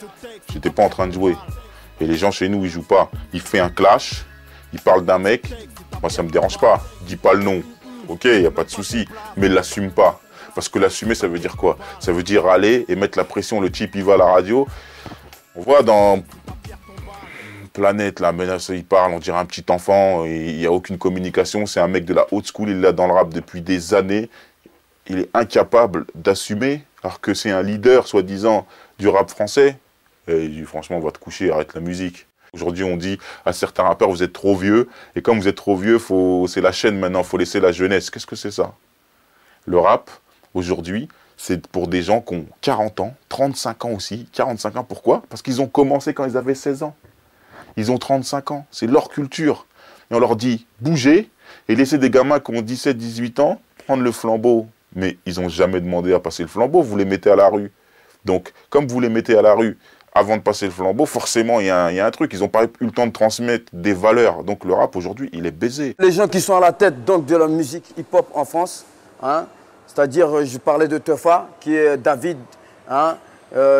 j'étais pas en train de jouer. Et les gens chez nous, ils jouent pas. Il fait un clash, il parle d'un mec, moi, ça me dérange pas. Il dit pas le nom. Ok, il n'y a pas de souci, mais il l'assume pas. Parce que l'assumer, ça veut dire quoi? Ça veut dire aller et mettre la pression. Le type, il va à la radio. On voit dans Planète, là, il parle, on dirait un petit enfant. Il n'y a aucune communication. C'est un mec de la haute school. Il est là dans le rap depuis des années. Il est incapable d'assumer, alors que c'est un leader, soi-disant, du rap français. Et il dit, franchement, on va te coucher, arrête la musique. Aujourd'hui, on dit à certains rappeurs, vous êtes trop vieux. Et comme vous êtes trop vieux, c'est la chaîne maintenant, il faut laisser la jeunesse. Qu'est-ce que c'est ça? Le rap, aujourd'hui, c'est pour des gens qui ont 40 ans, 35 ans aussi. 45 ans, pourquoi? Parce qu'ils ont commencé quand ils avaient 16 ans. Ils ont 35 ans, c'est leur culture. Et on leur dit, bougez et laissez des gamins qui ont 17, 18 ans prendre le flambeau. Mais ils n'ont jamais demandé à passer le flambeau, vous les mettez à la rue. Donc, comme vous les mettez à la rue, avant de passer le flambeau, forcément, il y a un truc. Ils n'ont pas eu le temps de transmettre des valeurs. Donc, le rap, aujourd'hui, il est baisé. Les gens qui sont à la tête donc, de la musique hip-hop en France, hein, c'est-à-dire, je parlais de Tefa, qui est David. Hein,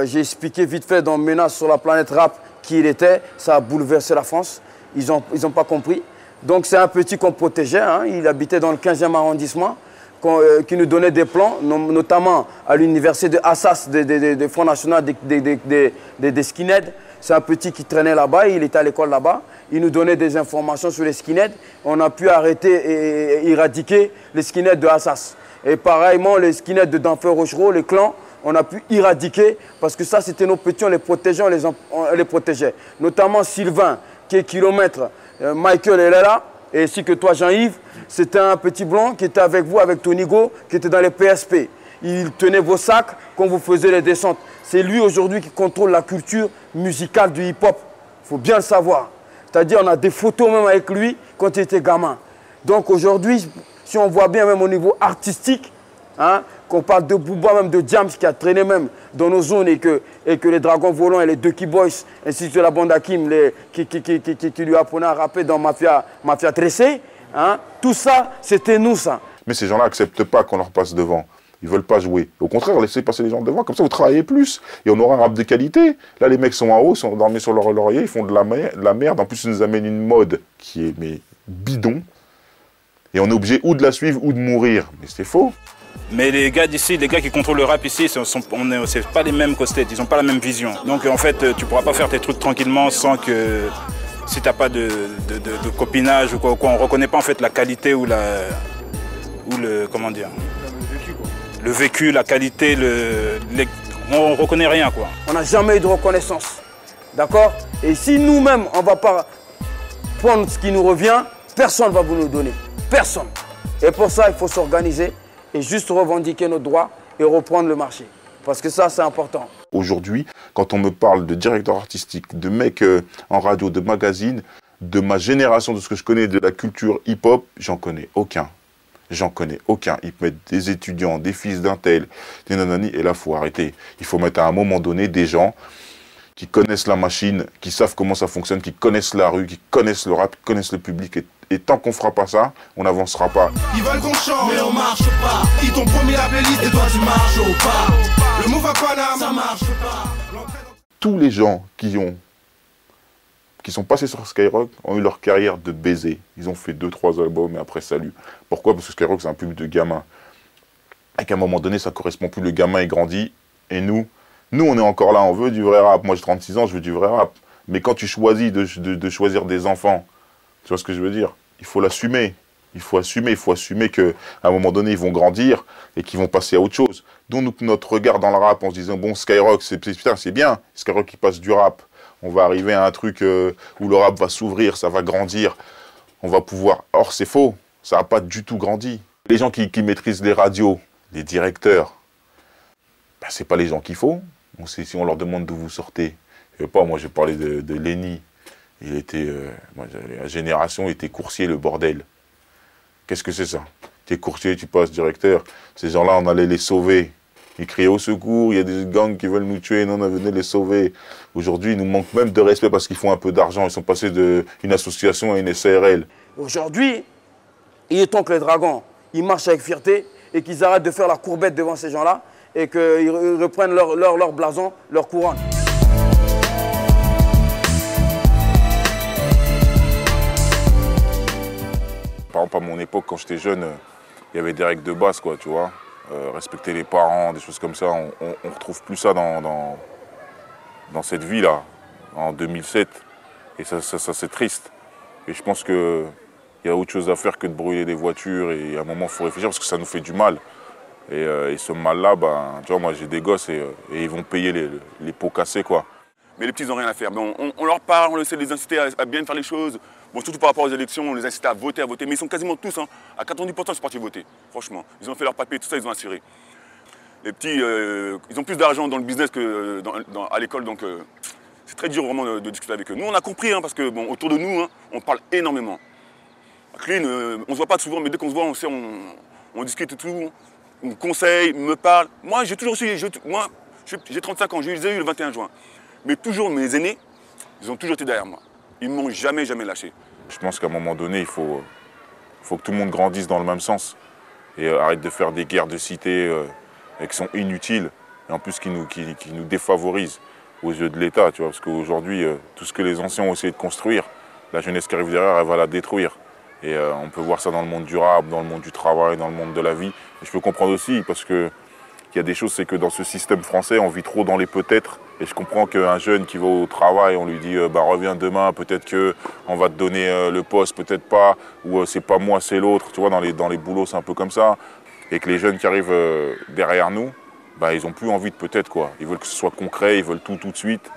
j'ai expliqué vite fait dans Menace sur la planète rap qui il était. Ça a bouleversé la France. Ils n'ont pas compris. Donc, c'est un petit qu'on protégeait. Hein, il habitait dans le 15e arrondissement. Qui nous donnait des plans, notamment à l'université de Assas, des Fonds nationaux des skinheads. C'est un petit qui traînait là-bas, il était à l'école là-bas. Il nous donnait des informations sur les skinheads. On a pu arrêter et éradiquer les skinheads de Assas. Et pareillement, les skinheads de Denfert Rochereau, les clans, on a pu éradiquer parce que ça, c'était nos petits, on les protégeait, on les protégeait. Notamment Sylvain, qui est kilomètre, Michael, elle est là. Et ainsi que toi, Jean-Yves, c'était un petit blanc qui était avec vous, avec Tonigo, qui était dans les PSP. Il tenait vos sacs quand vous faisiez les descentes. C'est lui aujourd'hui qui contrôle la culture musicale du hip-hop. Il faut bien le savoir. C'est-à-dire, on a des photos même avec lui quand il était gamin. Donc aujourd'hui, si on voit bien même au niveau artistique, hein, qu'on parle de Booba, même de Diams qui a traîné même dans nos zones et que les Dragons Volants et les Ducky Boys, ainsi que la bande Hakim, qui lui apprenaient à rapper dans Mafia Tressé, hein, tout ça, c'était nous ça. Mais ces gens-là n'acceptent pas qu'on leur passe devant. Ils ne veulent pas jouer. Au contraire, laissez passer les gens devant, comme ça vous travaillez plus. Et on aura un rap de qualité. Là, les mecs sont en haut, ils sont endormis sur leur laurier, ils font de la merde. En plus, ils nous amènent une mode qui est bidon. Et on est obligé ou de la suivre ou de mourir. Mais c'est faux. Mais les gars d'ici, les gars qui contrôlent le rap ici, c'est pas les mêmes cossettes, ils n'ont pas la même vision. Donc en fait, tu pourras pas faire tes trucs tranquillement sans que, si t'as pas de copinage ou quoi, on reconnaît pas en fait la qualité ou le comment dire, le vécu, la qualité, on reconnaît rien quoi. On n'a jamais eu de reconnaissance, d'accord? Et si nous-mêmes on va pas prendre ce qui nous revient, personne ne va vous nous donner, personne. Et pour ça, il faut s'organiser et juste revendiquer nos droits et reprendre le marché. Parce que ça, c'est important. Aujourd'hui, quand on me parle de directeur artistique, de mecs en radio, de magazines, de ma génération, de ce que je connais de la culture hip-hop, j'en connais aucun. J'en connais aucun. Ils mettent des étudiants, des fils d'un tel, des nanani, et là, il faut arrêter. Il faut mettre à un moment donné des gens qui connaissent la machine, qui savent comment ça fonctionne, qui connaissent la rue, qui connaissent le rap, qui connaissent le public. Et tant qu'on ne fera pas ça, on n'avancera pas. Ils veulent qu'on chante, mais on marche pas. Ils t'ont promis la playlist et toi tu marches au pas. Le move à Paname, ça marche pas. Tous les gens qui sont passés sur Skyrock ont eu leur carrière de baiser. Ils ont fait 2-3 albums et après salut. Pourquoi? Parce que Skyrock, c'est un public de gamins. Et qu'à un moment donné, ça ne correspond plus. Le gamin est grandi. Et nous, on est encore là, on veut du vrai rap. Moi, j'ai 36 ans, je veux du vrai rap. Mais quand tu choisis de choisir des enfants, tu vois ce que je veux dire? Il faut l'assumer. Il faut assumer qu'à un moment donné, ils vont grandir et qu'ils vont passer à autre chose. Donc notre regard dans le rap en se disant, bon, Skyrock, c'est bien. Skyrock qui passe du rap. On va arriver à un truc où le rap va s'ouvrir, ça va grandir. On va pouvoir... Or, c'est faux. Ça n'a pas du tout grandi. Les gens qui maîtrisent les radios, les directeurs, ben, c'est pas les gens qu'il faut. Si on leur demande d'où vous sortez. Je sais pas, moi, j'ai parlé de Lenny. Il était... la génération était coursier, le bordel. Qu'est-ce que c'est ça? tu es courtier, tu passes directeur. Ces gens-là, on allait les sauver. Ils criaient au secours, il y a des gangs qui veulent nous tuer, non, on venait les sauver. Aujourd'hui, ils nous manquent même de respect parce qu'ils font un peu d'argent. Ils sont passés d'une association à une SARL. Aujourd'hui, il est temps que les Dragons, ils marchent avec fierté et qu'ils arrêtent de faire la courbette devant ces gens-là et qu'ils reprennent leur blason, leur couronne. Par exemple, à mon époque, quand j'étais jeune, il y avait des règles de base, quoi, tu vois. Respecter les parents, des choses comme ça. On ne retrouve plus ça dans cette vie-là, en 2007. Et ça c'est triste. Et je pense qu'il y a autre chose à faire que de brûler des voitures. Et à un moment, il faut réfléchir parce que ça nous fait du mal. Et ce mal-là, ben, tu vois, moi j'ai des gosses et ils vont payer les pots cassés, quoi. Mais les petits, ils n'ont rien à faire. Bon, on leur parle, on essaie de les inciter à bien faire les choses. Bon, surtout par rapport aux élections, on les incite à voter. Mais ils sont quasiment tous, hein, à 90%, ils sont partis voter. Franchement, ils ont fait leur papier, tout ça, ils ont assuré. Les petits, ils ont plus d'argent dans le business qu'à l'école, donc c'est très dur vraiment de discuter avec eux. Nous, on a compris, hein, parce que bon, autour de nous, hein, on parle énormément. Clean, on ne se voit pas souvent, mais dès qu'on se voit, on sait, on discute et tout. On me conseille, me parle. Moi, j'ai toujours su, moi, j'ai 35 ans, je les ai eu le 21 juin. Mais toujours, mes aînés, ils ont toujours été derrière moi. Ils ne m'ont jamais lâché. Je pense qu'à un moment donné, il faut que tout le monde grandisse dans le même sens. Et arrête de faire des guerres de cité qui sont inutiles et en plus qui nous défavorisent aux yeux de l'État. Parce qu'aujourd'hui, tout ce que les anciens ont essayé de construire, la jeunesse qui arrive derrière, elle va la détruire. Et on peut voir ça dans le monde durable, dans le monde du travail, dans le monde de la vie. Et je peux comprendre aussi parce qu'il y a des choses, c'est que dans ce système français, on vit trop dans les peut-être. Et je comprends qu'un jeune qui va au travail, on lui dit reviens demain, peut-être qu'on va te donner le poste, peut-être pas, ou c'est pas moi, c'est l'autre. Tu vois, dans les boulots, c'est un peu comme ça. Et que les jeunes qui arrivent derrière nous, ils n'ont plus envie de peut-être, quoi. Ils veulent que ce soit concret, ils veulent tout de suite.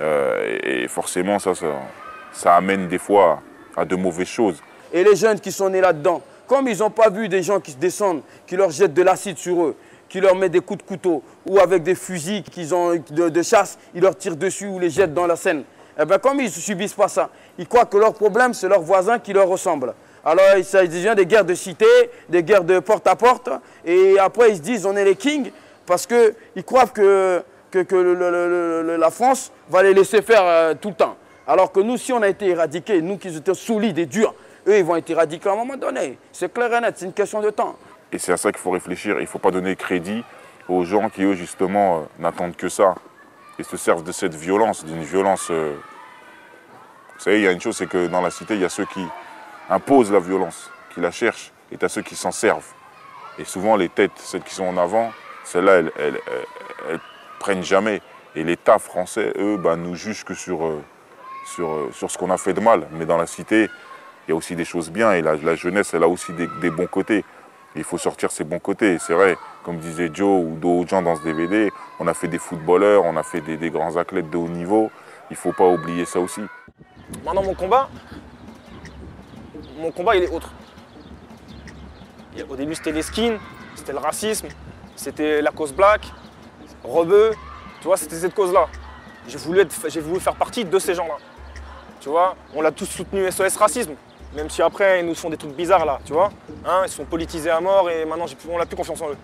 Et forcément, ça amène des fois à de mauvaises choses. Et les jeunes qui sont nés là-dedans, comme ils n'ont pas vu des gens qui se descendent, qui leur jettent de l'acide sur eux, qui leur mettent des coups de couteau, ou avec des fusils qu'ils ont de chasse, ils leur tirent dessus ou les jettent dans la Seine. Et bien comme ils ne subissent pas ça, ils croient que leur problème, c'est leurs voisins qui leur ressemblent. Alors ça devient des guerres de cité, des guerres de porte à porte, et après ils se disent on est les kings, parce qu'ils croient que la France va les laisser faire tout le temps. Alors que nous, si on a été éradiqués, nous qui étions solides et durs, eux, ils vont être éradiqués à un moment donné. C'est clair et net, c'est une question de temps. Et c'est à ça qu'il faut réfléchir. Il ne faut pas donner crédit aux gens qui, eux, justement, n'attendent que ça. Et se servent de cette violence, d'une violence... Vous savez, il y a une chose, c'est que dans la cité, il y a ceux qui imposent la violence, qui la cherchent, et il y a ceux qui s'en servent. Et souvent, les têtes, celles qui sont en avant, celles-là, elles prennent jamais. Et l'État français, eux, nous jugent que sur ce qu'on a fait de mal. Mais dans la cité... il y a aussi des choses bien et la jeunesse, elle a aussi des bons côtés. Il faut sortir ses bons côtés. C'est vrai, comme disait Joe ou d'autres gens dans ce DVD, on a fait des footballeurs, on a fait des grands athlètes de haut niveau. Il ne faut pas oublier ça aussi. Maintenant, mon combat, il est autre. Au début, c'était les skins, c'était le racisme, c'était la cause black, rebeu. Tu vois, c'était cette cause-là. J'ai voulu faire partie de ces gens-là. Tu vois, on l'a tous soutenu SOS Racisme. Même si après, ils nous font des trucs bizarres là, tu vois. Hein, ils se sont politisés à mort et maintenant, on n'a plus confiance en eux.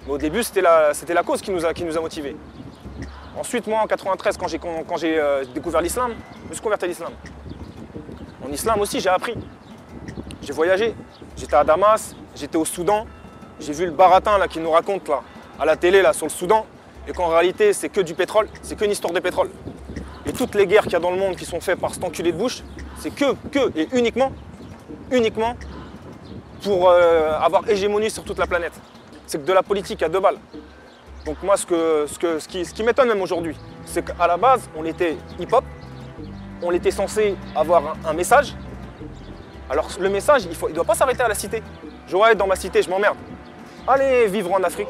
Mais au début, c'était la cause qui nous a motivés. Ensuite, moi, en 93, quand j'ai découvert l'islam, je me suis converti à l'islam. En islam aussi, j'ai appris. J'ai voyagé. J'étais à Damas, j'étais au Soudan. J'ai vu le baratin là, qui nous raconte là, à la télé là, sur le Soudan. Et qu'en réalité, c'est que du pétrole, c'est qu'une histoire de pétrole. Et toutes les guerres qu'il y a dans le monde qui sont faites par cet enculé de Bush, c'est que et uniquement pour avoir hégémonie sur toute la planète. C'est que de la politique à 2 balles. Donc moi, ce qui m'étonne même aujourd'hui, c'est qu'à la base, on était hip-hop, on était censé avoir un message. Alors le message, il ne doit pas s'arrêter à la cité. J'aurais dans ma cité, je m'emmerde. Allez vivre en Afrique,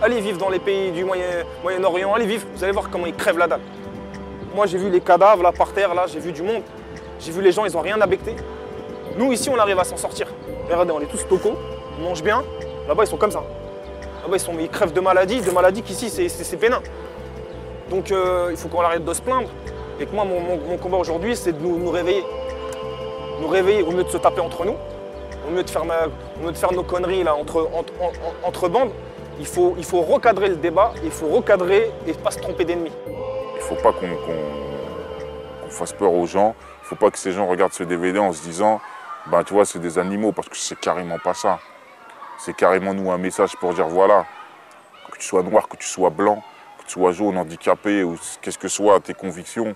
allez vivre dans les pays du Moyen-Orient, allez vivre, vous allez voir comment ils crèvent la dalle. Moi, j'ai vu les cadavres là par terre, là, j'ai vu du monde. J'ai vu les gens, ils n'ont rien à becter. Nous, ici, on arrive à s'en sortir. Regardez, on est tous tocos, on mange bien. Là-bas, ils sont comme ça. Là-bas, ils crèvent de maladies qu'ici, c'est pénin. Donc, il faut qu'on arrête de se plaindre. Et que moi, mon combat aujourd'hui, c'est de nous réveiller. Nous réveiller au lieu de se taper entre nous. au mieux de faire nos conneries là, entre bandes, il faut recadrer le débat, il faut recadrer et pas se tromper d'ennemis. Il ne faut pas qu'on fasse peur aux gens, il ne faut pas que ces gens regardent ce DVD en se disant ben, tu vois, c'est des animaux, parce que c'est carrément pas ça. C'est carrément nous un message pour dire voilà, que tu sois noir, que tu sois blanc, que tu sois jaune, handicapé, ou qu'est-ce que soient tes convictions,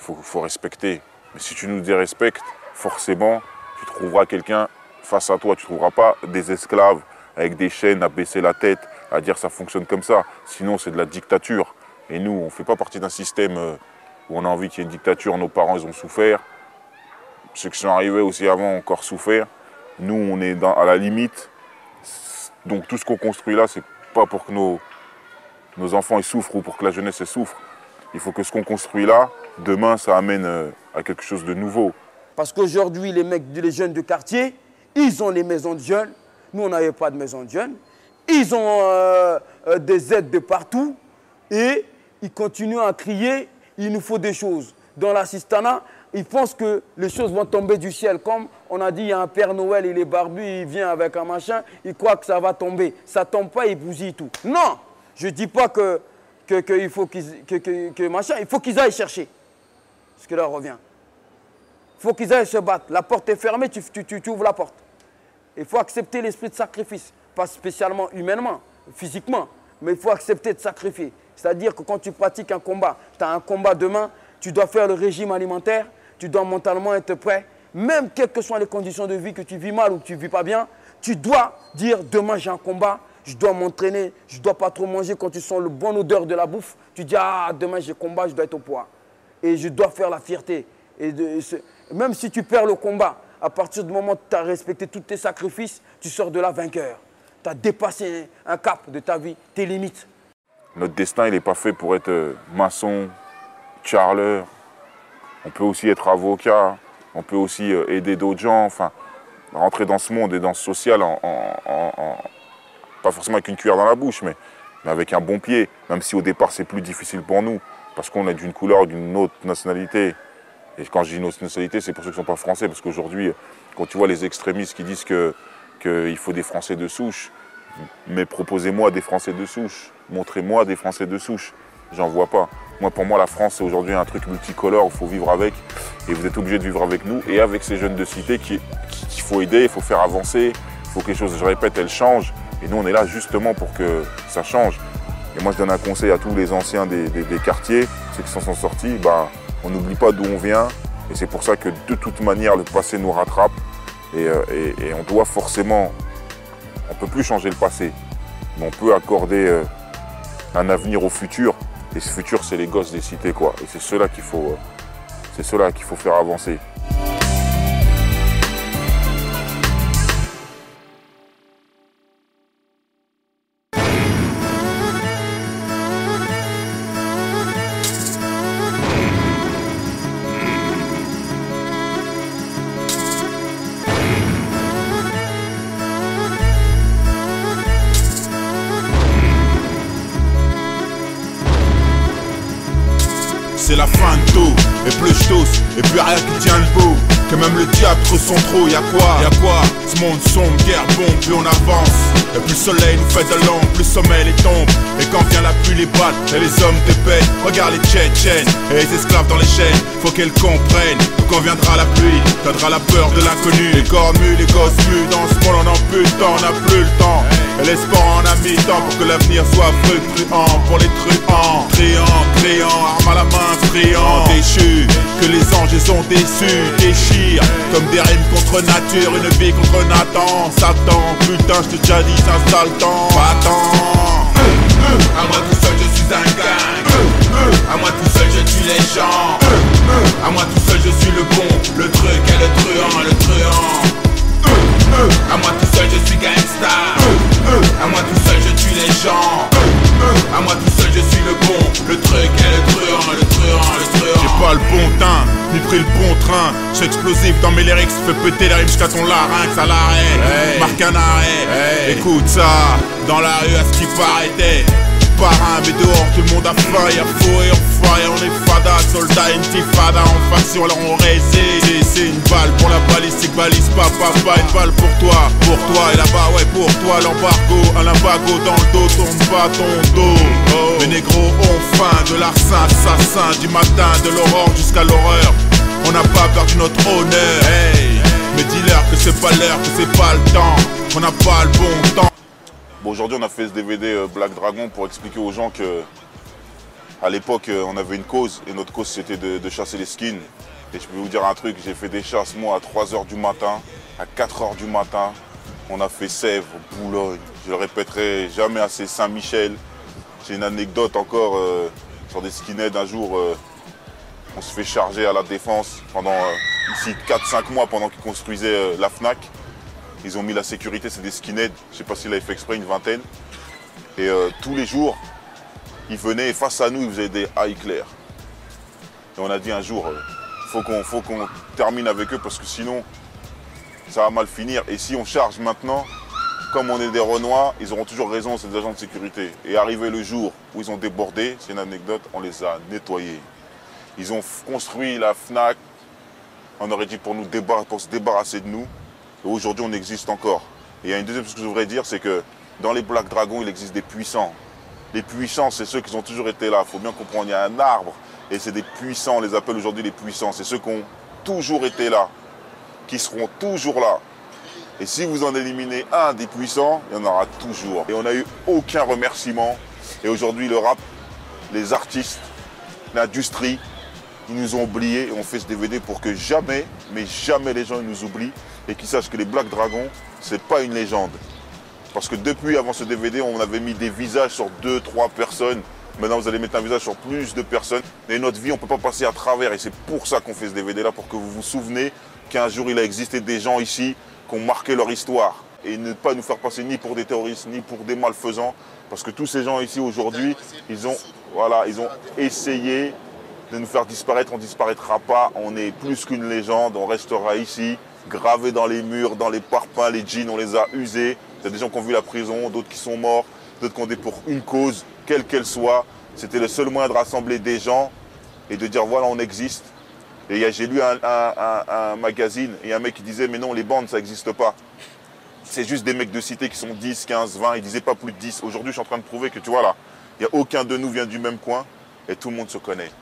il faut respecter. Mais si tu nous dérespectes, forcément, tu trouveras quelqu'un face à toi. Tu ne trouveras pas des esclaves avec des chaînes à baisser la tête, à dire ça fonctionne comme ça. Sinon, c'est de la dictature. Et nous, on ne fait pas partie d'un système où on a envie qu'il y ait une dictature. Nos parents, ils ont souffert. Ceux qui sont arrivés aussi avant ont encore souffert. Nous, on est à la limite. Donc tout ce qu'on construit là, c'est pas pour que nos enfants ils souffrent ou pour que la jeunesse elle souffre. Il faut que ce qu'on construit là, demain, ça amène à quelque chose de nouveau. Parce qu'aujourd'hui, les jeunes de quartier, ils ont les maisons de jeunes. Nous, on n'avait pas de maison de jeunes. Ils ont des aides de partout. Et ils continuent à crier, il nous faut des choses. Dans l'assistanat, ils pensent que les choses vont tomber du ciel. Comme on a dit, il y a un Père Noël, il est barbu, il vient avec un machin, il croit que ça va tomber. Ça ne tombe pas, il bousille tout. Non, je ne dis pas il faut il faut qu'ils aillent chercher. Ce qui leur revient. Il faut qu'ils aillent se battre. La porte est fermée, tu ouvres la porte. Il faut accepter l'esprit de sacrifice. Pas spécialement humainement, physiquement, mais il faut accepter de sacrifier. C'est-à-dire que quand tu pratiques un combat, tu as un combat demain, tu dois faire le régime alimentaire, tu dois mentalement être prêt. Même quelles que soient les conditions de vie, que tu vis mal ou que tu ne vis pas bien, tu dois dire demain j'ai un combat, je dois m'entraîner, je ne dois pas trop manger. Quand tu sens le bon odeur de la bouffe, tu dis ah demain j'ai combat, je dois être au poids. Et je dois faire la fierté. Et même si tu perds le combat, à partir du moment où tu as respecté tous tes sacrifices, tu sors de là vainqueur. Tu as dépassé un cap de ta vie, tes limites. Notre destin, il n'est pas fait pour être maçon, charleur. On peut aussi être avocat, on peut aussi aider d'autres gens, enfin, rentrer dans ce monde et dans ce social, pas forcément avec une cuillère dans la bouche, mais avec un bon pied, même si au départ c'est plus difficile pour nous, parce qu'on est d'une couleur, d'une autre nationalité. Et quand je dis une autre nationalité, c'est pour ceux qui ne sont pas français, parce qu'aujourd'hui, quand tu vois les extrémistes qui disent qu'il faut des Français de souche, mais proposez-moi des Français de souche, montrez-moi des Français de souche. J'en vois pas. Moi, pour moi, la France, c'est aujourd'hui un truc multicolore, il faut vivre avec. Et vous êtes obligés de vivre avec nous et avec ces jeunes de cité qu'il faut aider, il faut faire avancer, il faut que les choses, je répète, elles changent. Et nous, on est là justement pour que ça change. Et moi, je donne un conseil à tous les anciens des quartiers, ceux qui s'en sont sortis, on n'oublie pas d'où on vient. Et c'est pour ça que de toute manière, le passé nous rattrape. Et on doit forcément... On ne peut plus changer le passé, mais on peut accorder un avenir au futur. Et ce futur, c'est les gosses des cités, quoi. Et c'est ceux-là qu'il faut faire avancer. C'est la fin de tout, et plus je tousse, et plus rien qui tient le bout. Que même le diable ressent trop, y'a quoi? Ce monde sombre, guerre, bombe, plus on avance. Et plus le soleil nous fait de l'ombre, plus le sommeil les tombe. Et quand vient la pluie, les battre, et les hommes de paix. Regarde les Tchétchènes, et les esclaves dans les chaînes. Faut qu'elles comprennent, que quand viendra la pluie, viendra la peur de l'inconnu. Les corps nus, les gosses nus, dans ce monde on n'a plus le temps, on n'a plus le temps. Et l'espoir en a mis tant pour que l'avenir soit fluctuant pour les truands. Criant, arme à la main, friand, déchus. Que les anges les ont déçus, déchirent. Comme des rimes contre nature, une vie contre Nathan. Satan, putain, je t'ai déjà dit, c'est un sale temps. Va-t'en. À moi tout seul, je suis un gang. À moi tout seul, je tue les gens. À moi tout seul, je suis le bon, le truc et le truand. À moi tout seul, je suis gangsta. À moi tout seul, je tue les gens. À moi tout seul, je suis le bon, le truc et le truand. J'ai pas le bon teint, ni pris le bon train. J'suis explosif dans mes lyrics, fais péter les rimes jusqu'à ton larynx à l'arrêt. Marque un arrêt, écoute ça. Dans la rue, à ce qui paraît, parrain, mais dehors tout le monde a faille, à fouet, on faille, on est fada soldat, intifada en faction, alors on résiste. C'est une balle pour la balistique, balise pas, une balle pour toi et là-bas, ouais, pour toi, l'embargo, un limbago dans le dos, tourne pas ton dos. Oh. Les négros ont faim de larcin, assassin, du matin, de l'aurore jusqu'à l'horreur. On n'a pas perdu notre honneur, hey. Mais dis-leur que c'est pas l'heure, que c'est pas le temps, qu'on n'a pas le bon temps. Bon, aujourd'hui, on a fait ce DVD Black Dragon pour expliquer aux gens que à l'époque, on avait une cause, et notre cause, c'était de chasser les skins. Et je peux vous dire un truc, j'ai fait des chasses, moi, à 3 h du matin, à 4 h du matin. On a fait Sèvres, Boulogne, je le répéterai jamais assez, Saint-Michel. J'ai une anecdote encore sur des skinheads. Un jour, on se fait charger à la Défense pendant ici 4-5 mois pendant qu'ils construisaient la FNAC. Ils ont mis la sécurité, c'est des skinheads, je ne sais pas s'ils l'avaient fait exprès, une vingtaine. Et tous les jours, ils venaient et face à nous, ils faisaient des high clairs. Et on a dit un jour, faut qu'on termine avec eux parce que sinon, ça va mal finir. Et si on charge maintenant, comme on est des Renois, ils auront toujours raison, c'est des agents de sécurité. Et arrivé le jour où ils ont débordé, c'est une anecdote, on les a nettoyés. Ils ont construit la FNAC, on aurait dit pour se débarrasser de nous. Et aujourd'hui, on existe encore. Et il y a une deuxième chose que je voudrais dire, c'est que dans les Black Dragons, il existe des puissants. Les puissants, c'est ceux qui ont toujours été là. Il faut bien comprendre, il y a un arbre et c'est des puissants, on les appelle aujourd'hui les puissants. C'est ceux qui ont toujours été là, qui seront toujours là. Et si vous en éliminez un des puissants, il y en aura toujours. Et on n'a eu aucun remerciement. Et aujourd'hui, le rap, les artistes, l'industrie, ils nous ont oubliés et on fait ce DVD pour que jamais, mais jamais les gens nous oublient et qu'ils sachent que les Black Dragons, c'est pas une légende. Parce que depuis, avant ce DVD, on avait mis des visages sur 2-3 personnes. Maintenant, vous allez mettre un visage sur plus de personnes. Et notre vie, on ne peut pas passer à travers. Et c'est pour ça qu'on fait ce DVD-là, pour que vous vous souvenez qu'un jour, il a existé des gens ici qui ont marqué leur histoire. Et ne pas nous faire passer ni pour des terroristes, ni pour des malfaisants. Parce que tous ces gens ici, aujourd'hui, ils ont essayé de nous faire disparaître. On ne disparaîtra pas. On est plus qu'une légende. On restera ici, gravé dans les murs, dans les parpaings, les jeans, on les a usés. Il y a des gens qui ont vu la prison, d'autres qui sont morts, d'autres qui ont été pour une cause, quelle qu'elle soit. C'était le seul moyen de rassembler des gens et de dire voilà, on existe. Et j'ai lu un magazine et un mec qui disait mais non, les bandes, ça n'existe pas. C'est juste des mecs de cité qui sont 10, 15, 20, ils disaient pas plus de 10. Aujourd'hui, je suis en train de prouver que tu vois là, il n'y a aucun de nous vient du même coin et tout le monde se connaît.